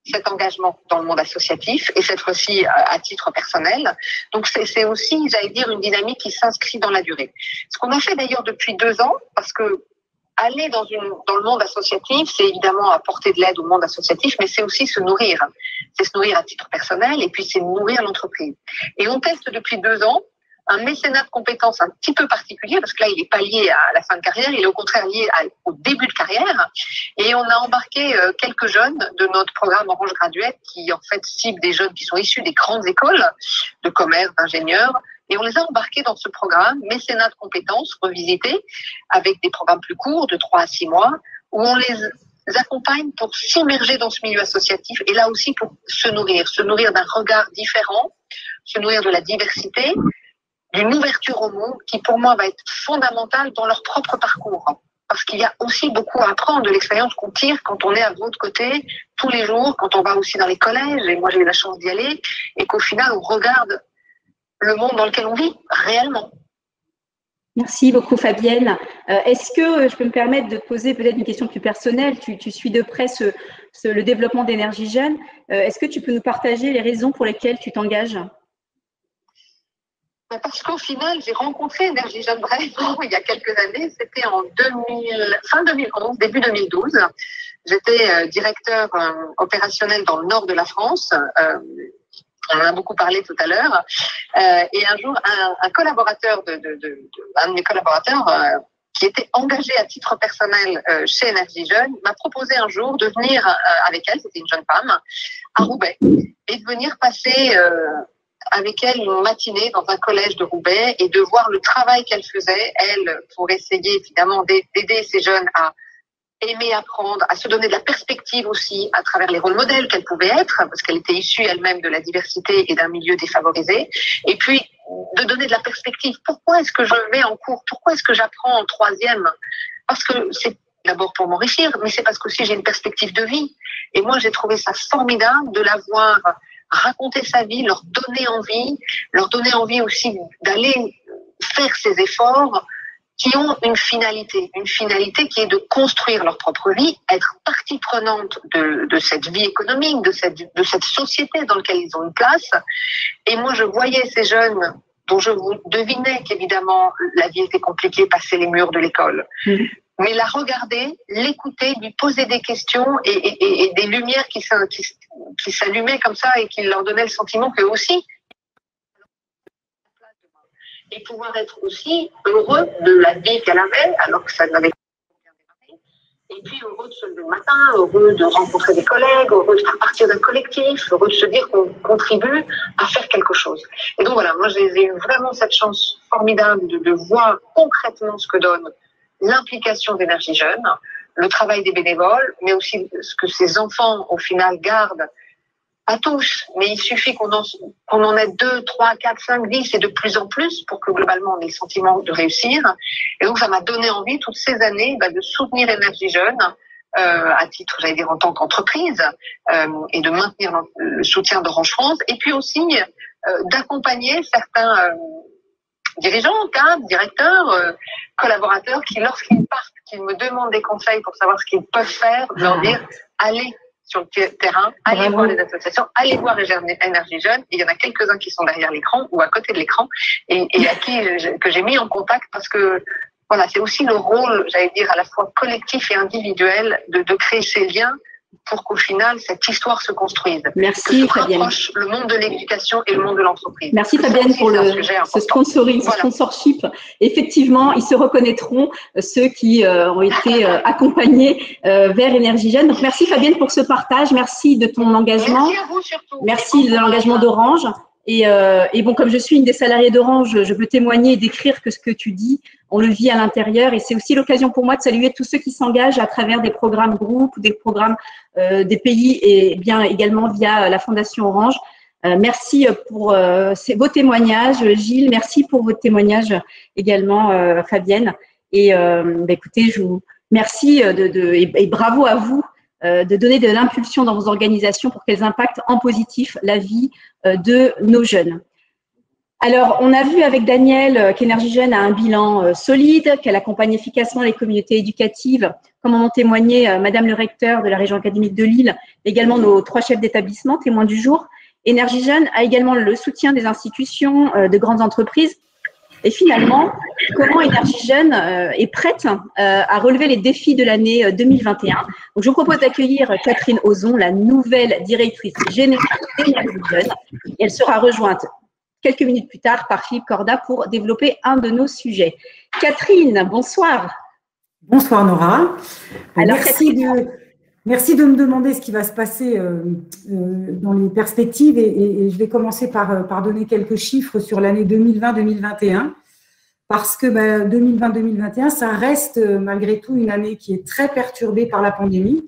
cet engagement dans le monde associatif et cette fois-ci à titre personnel. Donc c'est aussi, j'allais dire, une dynamique qui s'inscrit dans la durée. Ce qu'on a fait d'ailleurs depuis 2 ans, parce que aller dans le monde associatif, c'est évidemment apporter de l'aide au monde associatif, mais c'est aussi se nourrir. C'est se nourrir à titre personnel et puis c'est nourrir l'entreprise. Et on teste depuis 2 ans un mécénat de compétences un petit peu particulier, parce que là, il n'est pas lié à la fin de carrière, il est au contraire lié au début de carrière. Et on a embarqué quelques jeunes de notre programme Orange Graduate, qui en fait cible des jeunes qui sont issus des grandes écoles de commerce, d'ingénieurs. Et on les a embarqués dans ce programme mécénat de compétences revisité, avec des programmes plus courts, de 3 à 6 mois, où on les accompagne pour s'immerger dans ce milieu associatif et là aussi pour se nourrir d'un regard différent, se nourrir de la diversité, d'une ouverture au monde qui, pour moi, va être fondamentale dans leur propre parcours. parce qu'il y a aussi beaucoup à apprendre de l'expérience qu'on tire quand on est à votre côté tous les jours, quand on va aussi dans les collèges, et moi j'ai eu la chance d'y aller, et qu'au final on regarde le monde dans lequel on vit réellement. Merci beaucoup Fabienne. Est-ce que je peux me permettre de poser peut-être une question plus personnelle? Tu suis de près le développement d'Énergie Jeune. Est-ce que tu peux nous partager les raisons pour lesquelles tu t'engages? Parce qu'au final, j'ai rencontré Énergie Jeune vraiment il y a quelques années. C'était en fin 2011, début 2012. J'étais directeur opérationnel dans le nord de la France. On en a beaucoup parlé tout à l'heure. Et un jour, un collaborateur un de mes collaborateurs qui était engagé à titre personnel chez Énergie Jeune m'a proposé un jour de venir avec elle, c'était une jeune femme, à Roubaix, et de venir passer avec elle une matinée dans un collège de Roubaix et de voir le travail qu'elle faisait, elle, pour essayer évidemment d'aider ces jeunes à aimer apprendre, à se donner de la perspective aussi à travers les rôles modèles qu'elle pouvait être, parce qu'elle était issue elle-même de la diversité et d'un milieu défavorisé, et puis de donner de la perspective. Pourquoi est-ce que je vais en cours? Pourquoi est-ce que j'apprends en troisième? Parce que c'est d'abord pour m'enrichir, mais c'est parce que aussi j'ai une perspective de vie. Et moi, j'ai trouvé ça formidable de la voir raconter sa vie, leur donner envie aussi d'aller faire ces efforts qui ont une finalité qui est de construire leur propre vie, être partie prenante de cette vie économique, de cette société dans laquelle ils ont une place. Et moi, je voyais ces jeunes dont je devinais qu'évidemment la vie était compliquée, passer les murs de l'école. Mais la regarder, l'écouter, lui poser des questions et des lumières qui s'allumaient comme ça et qui leur donnaient le sentiment qu'eux aussi, et pouvoir être aussi heureux de la vie qu'elle avait, alors que ça n'avait pas bien démarré. Et puis heureux de se lever le matin, heureux de rencontrer des collègues, heureux de faire partie d'un collectif, heureux de se dire qu'on contribue à faire quelque chose. Et donc voilà, moi j'ai eu vraiment cette chance formidable de voir concrètement ce que donne l'implication d'Énergie Jeune, le travail des bénévoles, mais aussi ce que ces enfants au final gardent. Pas tous, mais il suffit qu'on en ait 2, 3, 4, 5, 10 et de plus en plus pour que globalement on ait le sentiment de réussir. Et donc ça m'a donné envie toutes ces années de soutenir Énergie Jeune à titre, j'allais dire, en tant qu'entreprise et de maintenir le soutien d'Orange France et puis aussi d'accompagner certains dirigeants, cadres, directeurs, collaborateurs qui, lorsqu'ils partent, qu'ils me demandent des conseils pour savoir ce qu'ils peuvent faire, leur dire allez sur le terrain, allez voir les associations, allez voir Énergie Jeune. Il y en a quelques-uns qui sont derrière l'écran ou à côté de l'écran et à qui que j'ai mis en contact parce que voilà, c'est aussi le rôle, j'allais dire, à la fois collectif et individuel de créer ces liens pour qu'au final, cette histoire se construise. Merci Fabienne. Rapproche le monde de l'éducation et le monde de l'entreprise. Merci Fabienne pour ce sponsoring, ce sponsorship. Effectivement, ils se reconnaîtront, ceux qui ont été accompagnés vers Énergie Jeune. Donc, merci Fabienne pour ce partage. Merci de ton engagement. Merci à vous surtout. Merci de l'engagement d'Orange. Et bon, comme je suis une des salariées d'Orange, je peux témoigner et décrire que ce que tu dis, on le vit à l'intérieur. Et c'est aussi l'occasion pour moi de saluer tous ceux qui s'engagent à travers des programmes groupes ou des programmes des pays et bien également via la Fondation Orange. Merci pour vos témoignages, Gilles. Merci pour votre témoignage également, Fabienne. Et écoutez, je vous remercie et bravo à vous de donner de l'impulsion dans vos organisations pour qu'elles impactent en positif la vie de nos jeunes. Alors, on a vu avec Daniel qu'Énergie Jeune a un bilan solide, qu'elle accompagne efficacement les communautés éducatives, comme en ont témoigné Madame le recteur de la région académique de Lille, également nos 3 chefs d'établissement, témoins du jour. Énergie Jeune a également le soutien des institutions, de grandes entreprises. Et finalement, comment Énergie Jeune est prête à relever les défis de l'année 2021. Donc, je vous propose d'accueillir Catherine Ozon, la nouvelle directrice générale d'Énergie Jeune. Et elle sera rejointe quelques minutes plus tard par Philippe Corda pour développer un de nos sujets. Catherine, bonsoir. Bonsoir Nora. Alors, merci de me demander ce qui va se passer dans les perspectives et je vais commencer par donner quelques chiffres sur l'année 2020-2021 parce que 2020-2021, ça reste malgré tout une année qui est très perturbée par la pandémie,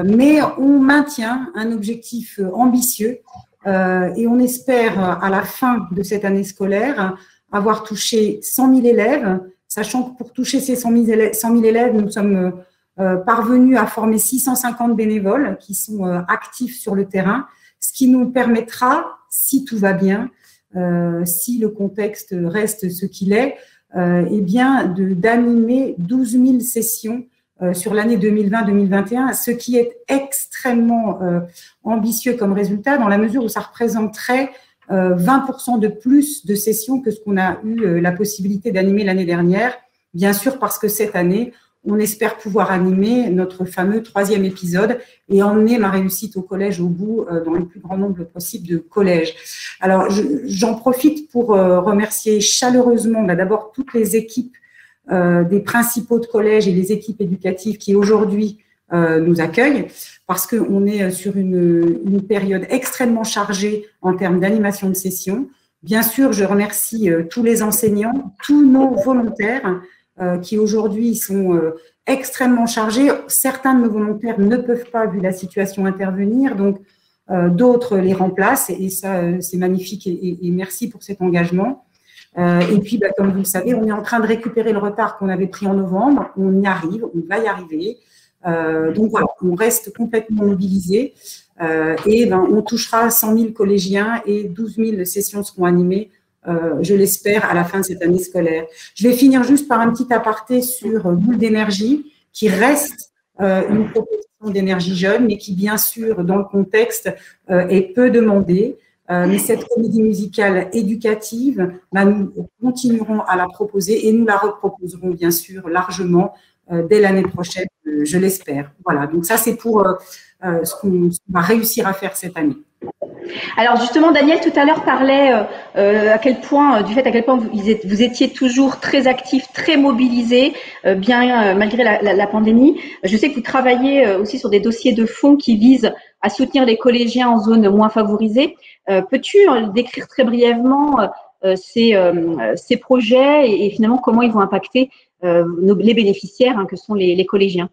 mais on maintient un objectif ambitieux et on espère à la fin de cette année scolaire avoir touché 100 000 élèves, sachant que pour toucher ces 100 000 élèves, nous sommes parvenus à former 650 bénévoles qui sont actifs sur le terrain, ce qui nous permettra, si tout va bien, si le contexte reste ce qu'il est, eh bien d'animer 12 000 sessions sur l'année 2020-2021, ce qui est extrêmement ambitieux comme résultat dans la mesure où ça représenterait 20% de plus de sessions que ce qu'on a eu la possibilité d'animer l'année dernière, bien sûr parce que cette année, on espère pouvoir animer notre fameux 3e épisode et emmener ma réussite au collège au bout dans le plus grand nombre possible de collèges. Alors, j'en profite pour remercier chaleureusement d'abord toutes les équipes des principaux de collèges et les équipes éducatives qui aujourd'hui nous accueillent parce qu'on est sur une période extrêmement chargée en termes d'animation de session. Bien sûr, je remercie tous les enseignants, tous nos volontaires qui aujourd'hui sont extrêmement chargés. Certains de nos volontaires ne peuvent pas, vu la situation, intervenir, donc d'autres les remplacent et ça, c'est magnifique et merci pour cet engagement. Et puis, comme vous le savez, on est en train de récupérer le retard qu'on avait pris en novembre. On y arrive, on va y arriver. Donc voilà, on reste complètement mobilisés et on touchera 100 000 collégiens et 12 000 sessions seront animées, je l'espère, à la fin de cette année scolaire. Je vais finir juste par un petit aparté sur Boule d'énergie, qui reste une proposition d'énergie jeune, mais qui, bien sûr, dans le contexte, est peu demandée. Mais cette comédie musicale éducative, nous continuerons à la proposer et nous la reproposerons bien sûr largement dès l'année prochaine, je l'espère. Voilà, donc ça c'est pour ce qu'on va réussir à faire cette année. Alors justement, Daniel tout à l'heure parlait à quel point vous étiez toujours très actifs, très mobilisés, malgré la pandémie. Je sais que vous travaillez aussi sur des dossiers de fonds qui visent à soutenir les collégiens en zone moins favorisée. Peux-tu décrire très brièvement ces projets et finalement comment ils vont impacter les bénéficiaires que sont les collégiens?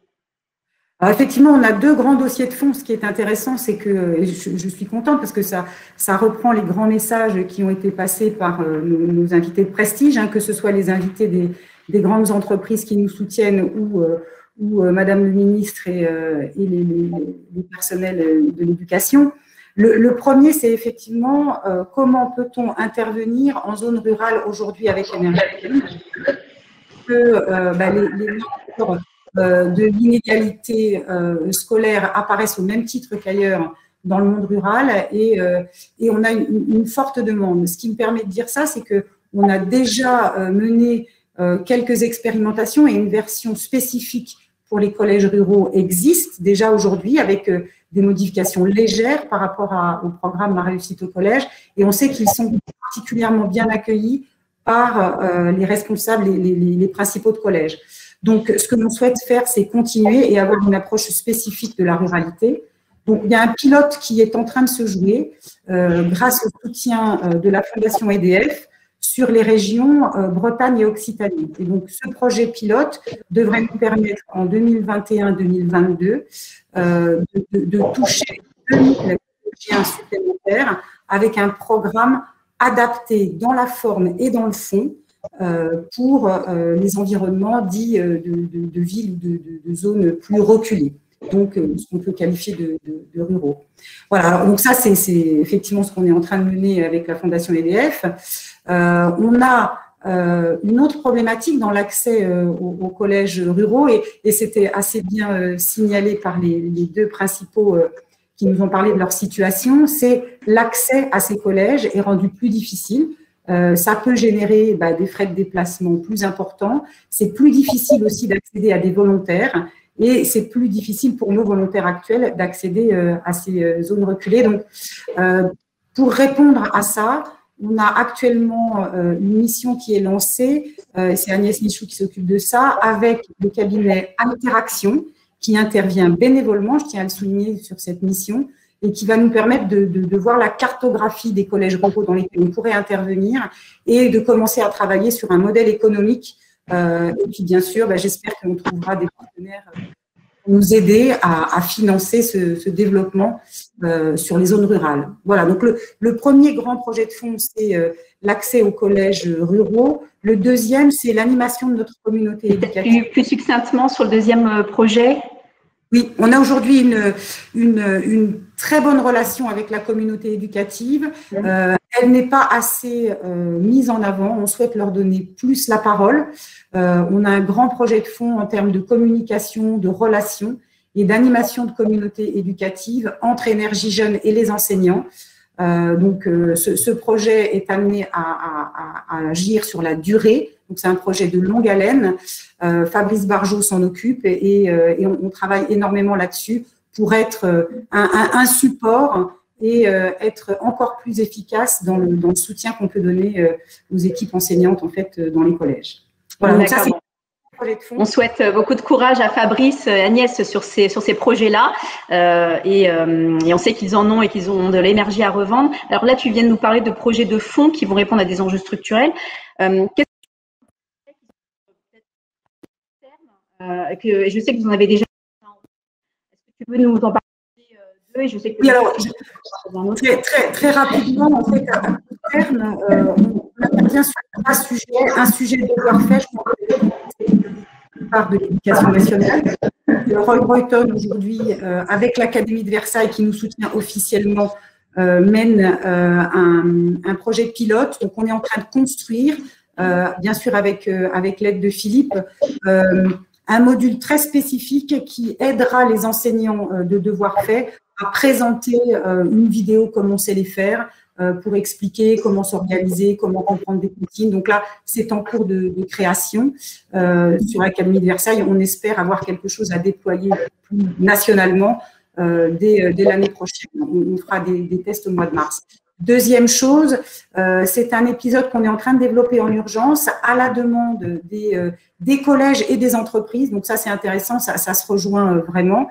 Alors effectivement, on a 2 grands dossiers de fonds. Ce qui est intéressant, c'est que je suis contente parce que ça reprend les grands messages qui ont été passés par nos invités de prestige, que ce soit les invités des grandes entreprises qui nous soutiennent ou Madame le ministre et les personnels de l'éducation. Le premier, c'est effectivement comment peut-on intervenir en zone rurale aujourd'hui avec l'énergie, que les marqueurs de l'inégalité scolaire apparaissent au même titre qu'ailleurs dans le monde rural et on a une forte demande. Ce qui me permet de dire ça, c'est qu'on a déjà mené quelques expérimentations et une version spécifique pour les collèges ruraux existe déjà aujourd'hui avec des modifications légères par rapport au programme Ma réussite au collège et on sait qu'ils sont particulièrement bien accueillis par les responsables, les principaux de collège. Donc, ce que l'on souhaite faire, c'est continuer et avoir une approche spécifique de la ruralité. Donc, il y a un pilote qui est en train de se jouer grâce au soutien de la Fondation EDF sur les régions Bretagne et Occitanie. Et donc, ce projet pilote devrait nous permettre en 2021-2022 de toucher 2000 collégiens supplémentaires avec un programme adapté dans la forme et dans le fond pour les environnements dits de villes ou de zones plus reculées, donc ce qu'on peut qualifier de ruraux. Voilà, alors, donc ça c'est effectivement ce qu'on est en train de mener avec la Fondation EDF. On a une autre problématique dans l'accès aux collèges ruraux et c'était assez bien signalé par les 2 principaux qui nous ont parlé de leur situation, c'est l'accès à ces collèges est rendu plus difficile. Ça peut générer des frais de déplacement plus importants. C'est plus difficile aussi d'accéder à des volontaires et c'est plus difficile pour nos volontaires actuels d'accéder à ces zones reculées. Donc, pour répondre à ça, on a actuellement une mission qui est lancée, c'est Agnès Michou qui s'occupe de ça, avec le cabinet Interaction qui intervient bénévolement, je tiens à le souligner sur cette mission, et qui va nous permettre de voir la cartographie des collèges ruraux dans lesquels on pourrait intervenir et de commencer à travailler sur un modèle économique. Et puis, bien sûr, j'espère qu'on trouvera des partenaires nous aider à financer ce développement sur les zones rurales. Voilà, donc le premier grand projet de fonds, c'est l'accès aux collèges ruraux. Le deuxième, c'est l'animation de notre communauté éducative. Plus succinctement sur le deuxième projet. Oui, on a aujourd'hui une très bonne relation avec la communauté éducative. Elle n'est pas assez mise en avant. On souhaite leur donner plus la parole. On a un grand projet de fonds en termes de communication, de relations et d'animation de communauté éducative entre Énergie Jeunes et les enseignants. Donc, ce projet est amené à agir sur la durée. Donc, c'est un projet de longue haleine. Fabrice Barjot s'en occupe et on travaille énormément là-dessus pour être un support et être encore plus efficace dans le soutien qu'on peut donner aux équipes enseignantes en fait dans les collèges. Voilà, donc ça, c'est on souhaite beaucoup de courage à Fabrice et Agnès sur ces projets-là et on sait qu'ils en ont et qu'ils ont de l'énergie à revendre. Alors là, tu viens de nous parler de projets de fonds qui vont répondre à des enjeux structurels. Et je sais que vous en avez déjà. Est-ce que tu peux nous en parler d'eux? Et je sais que oui, alors, très rapidement, en fait, à court terme, on a bien sûr un sujet de devoir fait, je pense, part de l'éducation nationale. Roy Broyton, aujourd'hui, avec l'Académie de Versailles qui nous soutient officiellement, mène un projet pilote. Donc, on est en train de construire, bien sûr avec l'aide de Philippe, un module très spécifique qui aidera les enseignants de devoir fait à présenter une vidéo comme on sait les faire pour expliquer comment s'organiser, comment comprendre des consignes. Donc là, c'est en cours de création sur l'Académie de Versailles. On espère avoir quelque chose à déployer nationalement dès l'année prochaine. On fera des tests au mois de mars. Deuxième chose, c'est un épisode qu'on est en train de développer en urgence à la demande des collèges et des entreprises. Donc ça, c'est intéressant, ça se rejoint vraiment.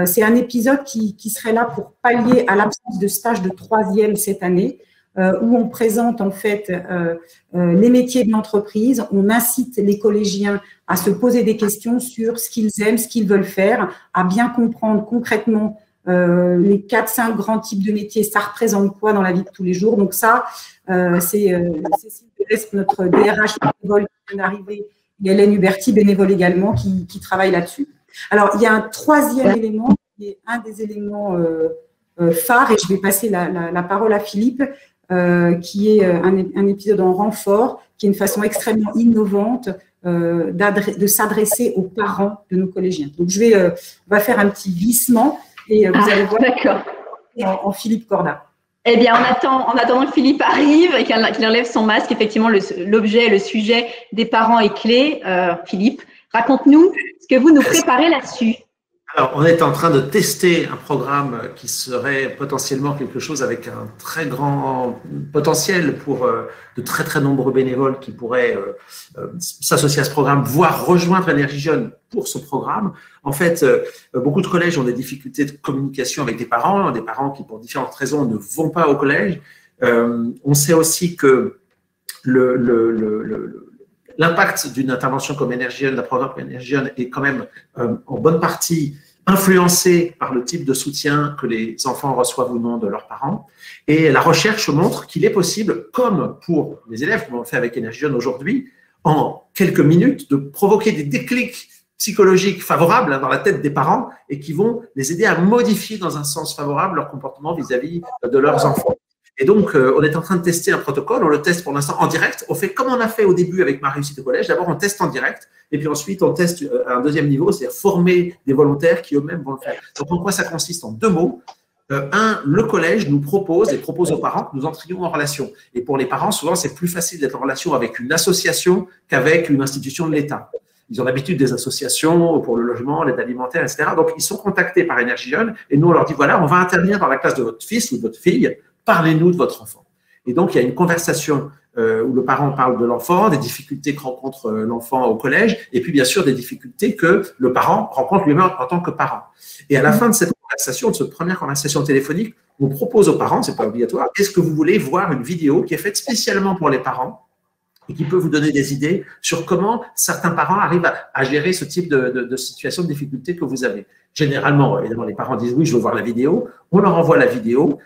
C'est un épisode qui serait là pour pallier à l'absence de stage de troisième cette année, où on présente en fait les métiers de l'entreprise. On incite les collégiens à se poser des questions sur ce qu'ils aiment, ce qu'ils veulent faire, à bien comprendre concrètement les 4-5 grands types de métiers, ça représente quoi dans la vie de tous les jours. Donc ça, c'est Cécile Pérez, notre DRH bénévole qui vient d'arriver, et Hélène Huberti, bénévole également, qui travaille là-dessus. Alors, il y a un troisième élément, qui est un des éléments phares, et je vais passer la parole à Philippe, qui est un épisode en renfort, qui est une façon extrêmement innovante de s'adresser aux parents de nos collégiens. Donc, on va faire un petit glissement. Et vous allez voir en Philippe Corda. Eh bien, en attendant que Philippe arrive et qu'il enlève son masque, effectivement, l'objet, le sujet des parents est clé. Philippe, raconte-nous ce que vous nous préparez là-dessus. Alors, on est en train de tester un programme qui serait potentiellement quelque chose avec un très grand potentiel pour de très, très nombreux bénévoles qui pourraient s'associer à ce programme, voire rejoindre Énergie Jeune pour ce programme. En fait, beaucoup de collèges ont des difficultés de communication avec des parents qui, pour différentes raisons, ne vont pas au collège. On sait aussi que l'impact d'une intervention comme Énergie Jeune, d'un programme comme Énergie Jeune, est quand même en bonne partie influencé par le type de soutien que les enfants reçoivent ou non de leurs parents. Et la recherche montre qu'il est possible, comme pour les élèves, comme on le fait avec Énergie Jeune aujourd'hui, en quelques minutes, de provoquer des déclics psychologiques favorables dans la tête des parents et qui vont les aider à modifier dans un sens favorable leur comportement vis-à-vis de leurs enfants. Et donc, on est en train de tester un protocole. On le teste pour l'instant en direct. On fait comme on a fait au début avec Ma réussite au collège. D'abord, on teste en direct. Et puis ensuite, on teste à un deuxième niveau, c'est-à-dire former des volontaires qui eux-mêmes vont le faire. Donc, en quoi ça consiste? En deux mots. Le collège nous propose et propose aux parents que nous entrions en relation. Et pour les parents, souvent, c'est plus facile d'être en relation avec une association qu'avec une institution de l'État. Ils ont l'habitude des associations pour le logement, l'aide alimentaire, etc. Donc, ils sont contactés par Énergie Jeune et nous, on leur dit, voilà, on va intervenir dans la classe de votre fils ou de votre fille. Parlez-nous de votre enfant. Et donc, il y a une conversation où le parent parle de l'enfant, des difficultés que rencontre l'enfant au collège, et puis bien sûr des difficultés que le parent rencontre lui-même en tant que parent. Et à la fin de cette conversation, de cette première conversation téléphonique, on propose aux parents, c'est pas obligatoire, est-ce que vous voulez voir une vidéo qui est faite spécialement pour les parents et qui peut vous donner des idées sur comment certains parents arrivent à gérer ce type de situation de difficulté que vous avez. Généralement, évidemment, les parents disent oui, je veux voir la vidéo. On leur envoie la vidéo.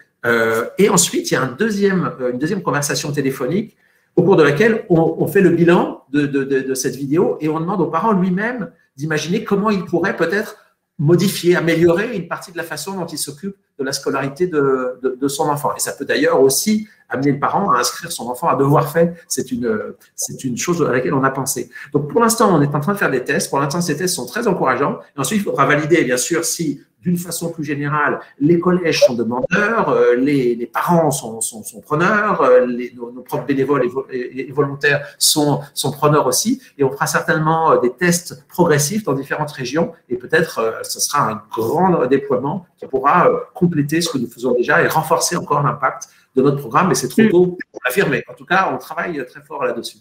Et ensuite, il y a une deuxième conversation téléphonique au cours de laquelle on fait le bilan de cette vidéo et on demande aux parents lui-même d'imaginer comment ils pourraient peut-être modifier, améliorer une partie de la façon dont il s'occupe de la scolarité de son enfant. Et ça peut d'ailleurs aussi amener le parent à inscrire son enfant à devoir fait. C'est une chose à laquelle on a pensé. Donc, pour l'instant, on est en train de faire des tests. Pour l'instant, ces tests sont très encourageants. Et ensuite, il faudra valider, bien sûr, si, d'une façon plus générale, les collèges sont demandeurs, les parents sont preneurs, nos propres bénévoles et volontaires sont preneurs aussi. Et on fera certainement des tests progressifs dans différentes régions. Et peut-être, ce sera un grand déploiement qui pourra compléter ce que nous faisons déjà et renforcer encore l'impact de notre programme, mais c'est trop tôt pour l'affirmer. En tout cas, on travaille très fort là-dessus.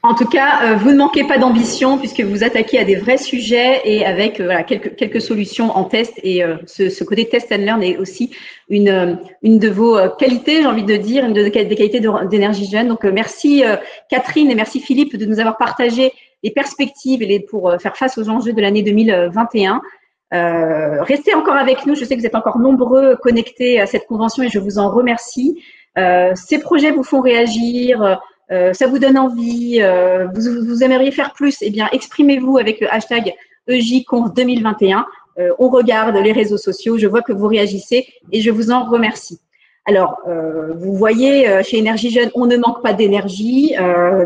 En tout cas, vous ne manquez pas d'ambition puisque vous attaquez à des vrais sujets et avec voilà, quelques solutions en test. Et ce côté test and learn est aussi une de vos qualités, j'ai envie de dire, une des qualités d'Énergie Jeune. Donc, merci Catherine et merci Philippe de nous avoir partagé les perspectives pour faire face aux enjeux de l'année 2021. Restez encore avec nous. Je sais que vous êtes encore nombreux connectés à cette convention et je vous en remercie. Ces projets vous font réagir, ça vous donne envie, vous aimeriez faire plus. Eh bien, exprimez-vous avec le hashtag EJConf 2021. On regarde les réseaux sociaux. Je vois que vous réagissez et je vous en remercie. Alors, vous voyez, chez Énergie Jeune, on ne manque pas d'énergie,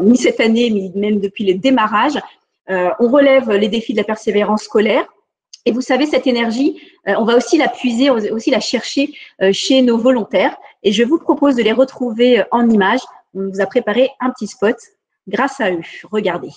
ni cette année, mais même depuis les démarrages. On relève les défis de la persévérance scolaire. Et vous savez, cette énergie, on va aussi la puiser, aussi la chercher chez nos volontaires. Et je vous propose de les retrouver en images. On vous a préparé un petit spot grâce à eux. Regardez.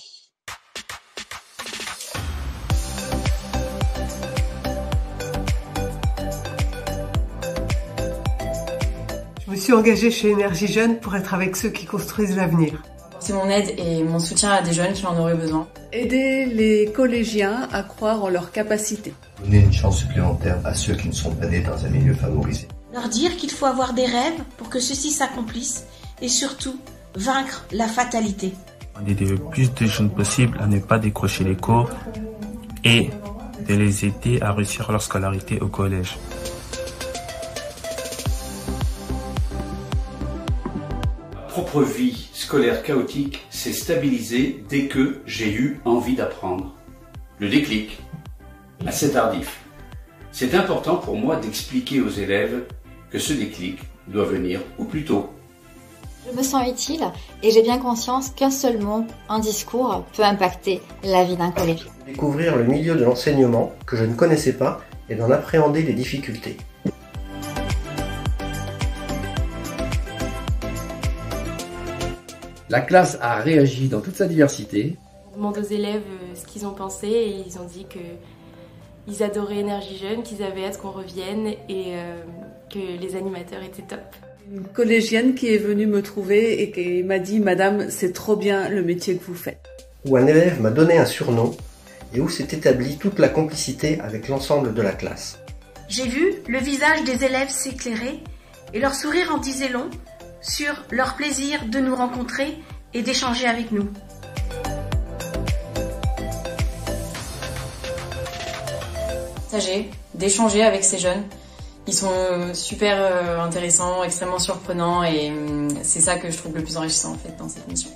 Je me suis engagée chez Énergie Jeune pour être avec ceux qui construisent l'avenir. C'est mon aide et mon soutien à des jeunes qui en auraient besoin. Aider les collégiens à croire en leurs capacités. Donner une chance supplémentaire à ceux qui ne sont pas nés dans un milieu favorisé. Leur dire qu'il faut avoir des rêves pour que ceux-ci s'accomplissent et surtout vaincre la fatalité. Aider le plus de jeunes possible à ne pas décrocher les cours et de les aider à réussir leur scolarité au collège. Propre vie scolaire chaotique s'est stabilisée dès que j'ai eu envie d'apprendre. Le déclic, assez tardif. C'est important pour moi d'expliquer aux élèves que ce déclic doit venir au plus tôt. Je me sens utile et j'ai bien conscience qu'un seul mot, un discours, peut impacter la vie d'un collégien. Découvrir le milieu de l'enseignement que je ne connaissais pas et d'en appréhender les difficultés. La classe a réagi dans toute sa diversité. On demande aux élèves ce qu'ils ont pensé et ils ont dit qu'ils adoraient Énergie Jeune, qu'ils avaient hâte qu'on revienne et que les animateurs étaient top. Une collégienne qui est venue me trouver et qui m'a dit « Madame, c'est trop bien le métier que vous faites ». Où un élève m'a donné un surnom et où s'est établie toute la complicité avec l'ensemble de la classe. J'ai vu le visage des élèves s'éclairer et leur sourire en disait long sur leur plaisir de nous rencontrer et d'échanger avec nous. D'échanger avec ces jeunes. Ils sont super intéressants, extrêmement surprenants et c'est ça que je trouve le plus enrichissant en fait dans cette mission.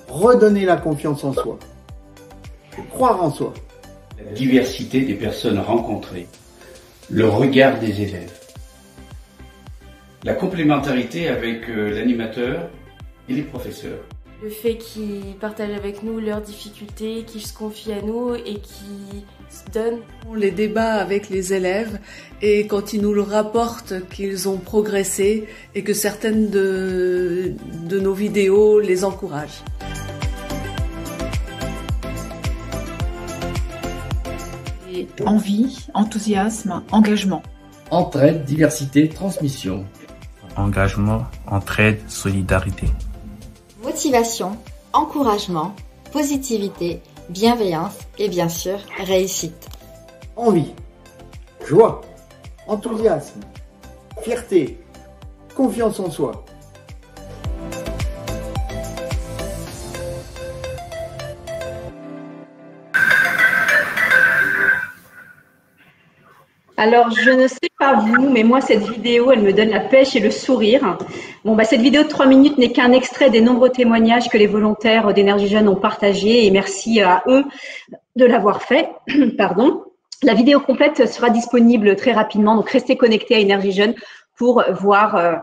Redonner la confiance en soi, croire en soi. La diversité des personnes rencontrées, le regard des élèves, la complémentarité avec l'animateur et les professeurs. Le fait qu'ils partagent avec nous leurs difficultés, qu'ils se confient à nous et qu'ils se donnent. Les débats avec les élèves et quand ils nous le rapportent qu'ils ont progressé et que certaines de nos vidéos les encouragent. Et envie, enthousiasme, engagement. Entraide, diversité, transmission. Engagement, entraide, solidarité. Motivation, encouragement, positivité, bienveillance et bien sûr, réussite. Envie, joie, enthousiasme, fierté, confiance en soi. Alors, je ne sais pas vous, mais moi, cette vidéo, elle me donne la pêche et le sourire. Bon, cette vidéo de 3 minutes n'est qu'un extrait des nombreux témoignages que les volontaires d'Énergie Jeune ont partagés et merci à eux de l'avoir fait. Pardon. La vidéo complète sera disponible très rapidement, donc restez connectés à Énergie Jeune pour voir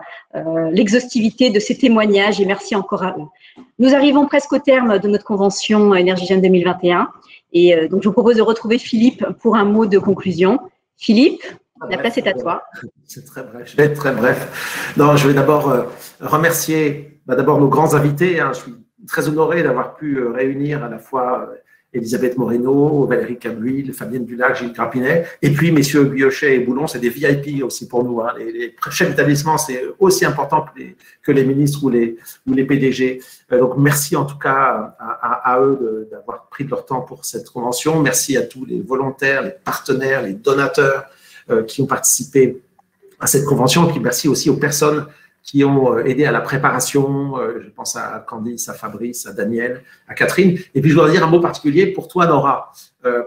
l'exhaustivité de ces témoignages et merci encore à eux. Nous arrivons presque au terme de notre convention Énergie Jeune 2021 et donc je vous propose de retrouver Philippe pour un mot de conclusion. Philippe, la place est à toi. C'est très bref, je vais être très bref. Non, je vais d'abord remercier d'abord nos grands invités. Je suis très honoré d'avoir pu réunir à la fois Elisabeth Moreno, Valérie Cabuil, Fabienne Dulac, Gilles Grapinet, et puis messieurs Guilochet et Boulon, c'est des VIP aussi pour nous. Les chefs d'établissement, c'est aussi important que les ministres ou les PDG. Donc merci en tout cas à eux d'avoir pris de leur temps pour cette convention. Merci à tous les volontaires, les partenaires, les donateurs qui ont participé à cette convention. Et puis merci aussi aux personnes qui ont aidé à la préparation, je pense à Candice, à Fabrice, à Daniel, à Catherine. Et puis, je voudrais dire un mot particulier pour toi, Nora,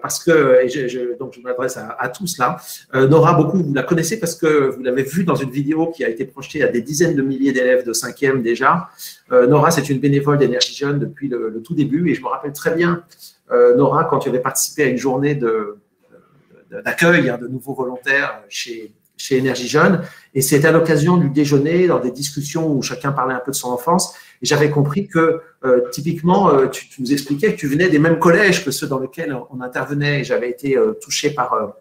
parce que, donc je m'adresse à tous là. Nora, beaucoup, vous la connaissez parce que vous l'avez vue dans une vidéo qui a été projetée à des dizaines de milliers d'élèves de 5e déjà. Nora, c'est une bénévole d'Énergie Jeune depuis le tout début et je me rappelle très bien, Nora, quand tu avais participé à une journée d'accueil de nouveaux volontaires chez Énergie Jeune, et c'était à l'occasion du déjeuner, dans des discussions où chacun parlait un peu de son enfance, et j'avais compris que typiquement, tu nous expliquais que tu venais des mêmes collèges que ceux dans lesquels on intervenait, et j'avais été touché par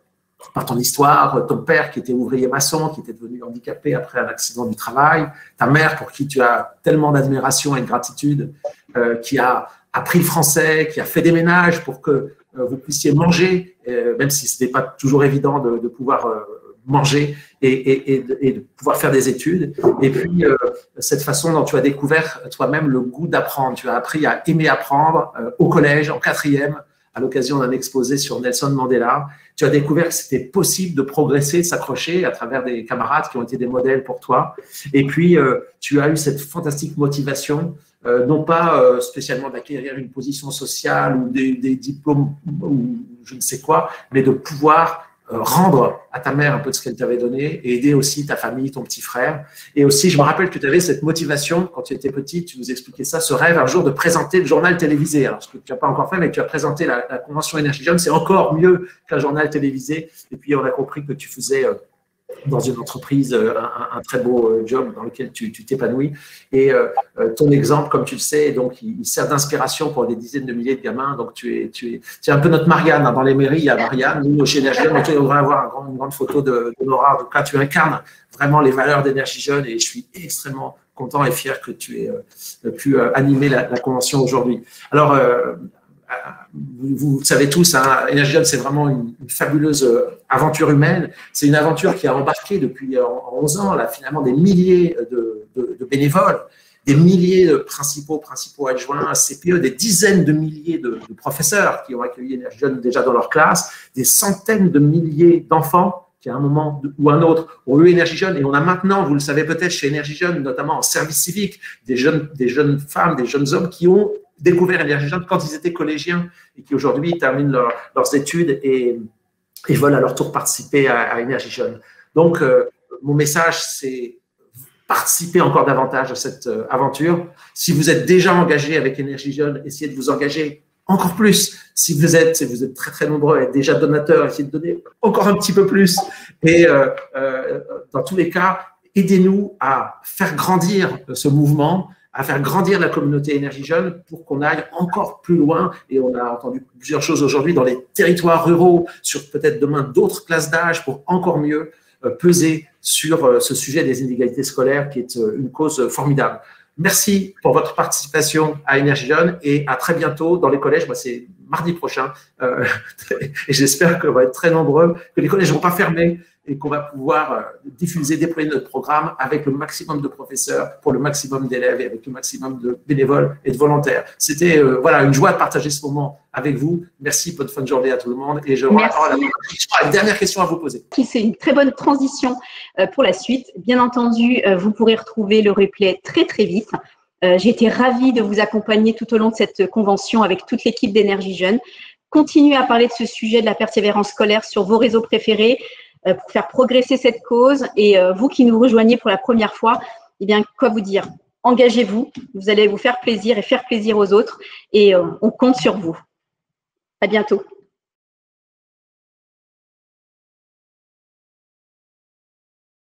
ton histoire, ton père qui était ouvrier maçon, qui était devenu handicapé après un accident du travail, ta mère pour qui tu as tellement d'admiration et de gratitude, qui a appris le français, qui a fait des ménages pour que vous puissiez manger, même si ce n'est pas toujours évident de pouvoir manger et de pouvoir faire des études. Et puis, cette façon dont tu as découvert toi-même le goût d'apprendre. Tu as appris à aimer apprendre au collège, en 4e, à l'occasion d'un exposé sur Nelson Mandela. Tu as découvert que c'était possible de progresser, de s'accrocher à travers des camarades qui ont été des modèles pour toi. Et puis, tu as eu cette fantastique motivation, non pas spécialement d'acquérir une position sociale ou des diplômes ou je ne sais quoi, mais de pouvoir rendre à ta mère un peu de ce qu'elle t'avait donné et aider aussi ta famille, ton petit frère. Et aussi, je me rappelle que tu avais cette motivation, quand tu étais petite, tu nous expliquais ça, ce rêve un jour de présenter le journal télévisé. Alors, ce que tu n'as pas encore fait, mais tu as présenté la Convention Énergie Jeune, c'est encore mieux qu'un journal télévisé. Et puis, on a compris que tu faisais dans une entreprise un très beau job dans lequel tu t'épanouis. Et ton exemple, comme tu le sais, donc, il sert d'inspiration pour des dizaines de milliers de gamins. Donc, tu es un peu notre Marianne. Dans les mairies, il y a Marianne. Nous, chez Énergie Jeune, on devrait avoir une grande photo de Nora. Donc là, tu incarnes vraiment les valeurs d'Énergie Jeune et je suis extrêmement content et fier que tu aies pu animer la convention aujourd'hui. Alors, vous savez tous, Énergie Jeune, c'est vraiment une fabuleuse aventure humaine. C'est une aventure qui a embarqué depuis 11 ans, là, finalement, des milliers de bénévoles, des milliers de principaux adjoints, CPE, des dizaines de milliers de professeurs qui ont accueilli Énergie Jeune déjà dans leur classe, des centaines de milliers d'enfants qui, à un moment ou un autre, ont eu Énergie Jeune. Et on a maintenant, vous le savez peut-être, chez Énergie Jeune, notamment en service civique, des jeunes femmes, des jeunes hommes qui ont découvert Énergie Jeune quand ils étaient collégiens et qui aujourd'hui terminent leurs études et veulent à leur tour participer à Énergie Jeune. Donc, mon message, c'est participer encore davantage à cette aventure. Si vous êtes déjà engagé avec Énergie Jeune, essayez de vous engager encore plus. Si vous êtes très très nombreux à être déjà donateurs, essayez de donner encore un petit peu plus. Et dans tous les cas, aidez-nous à faire grandir ce mouvement, à faire grandir la communauté Énergie Jeune pour qu'on aille encore plus loin. Et on a entendu plusieurs choses aujourd'hui dans les territoires ruraux, sur peut-être demain d'autres classes d'âge pour encore mieux peser sur ce sujet des inégalités scolaires qui est une cause formidable. Merci pour votre participation à Énergie Jeune et à très bientôt dans les collèges. Moi, c'est mardi prochain et j'espère qu'on va être très nombreux, que les collèges ne vont pas fermer et qu'on va pouvoir diffuser, déployer notre programme avec le maximum de professeurs, pour le maximum d'élèves et avec le maximum de bénévoles et de volontaires. C'était voilà, une joie de partager ce moment avec vous. Merci, bonne fin de journée à tout le monde. Et je une dernière question à vous poser. C'est une très bonne transition pour la suite. Bien entendu, vous pourrez retrouver le replay très très vite. J'ai été ravie de vous accompagner tout au long de cette convention avec toute l'équipe d'Énergie Jeune. Continuez à parler de ce sujet de la persévérance scolaire sur vos réseaux préférés. pour faire progresser cette cause. Et vous qui nous rejoignez pour la première fois, eh bien, quoi vous dire? Engagez-vous, vous allez vous faire plaisir et faire plaisir aux autres et on compte sur vous. À bientôt.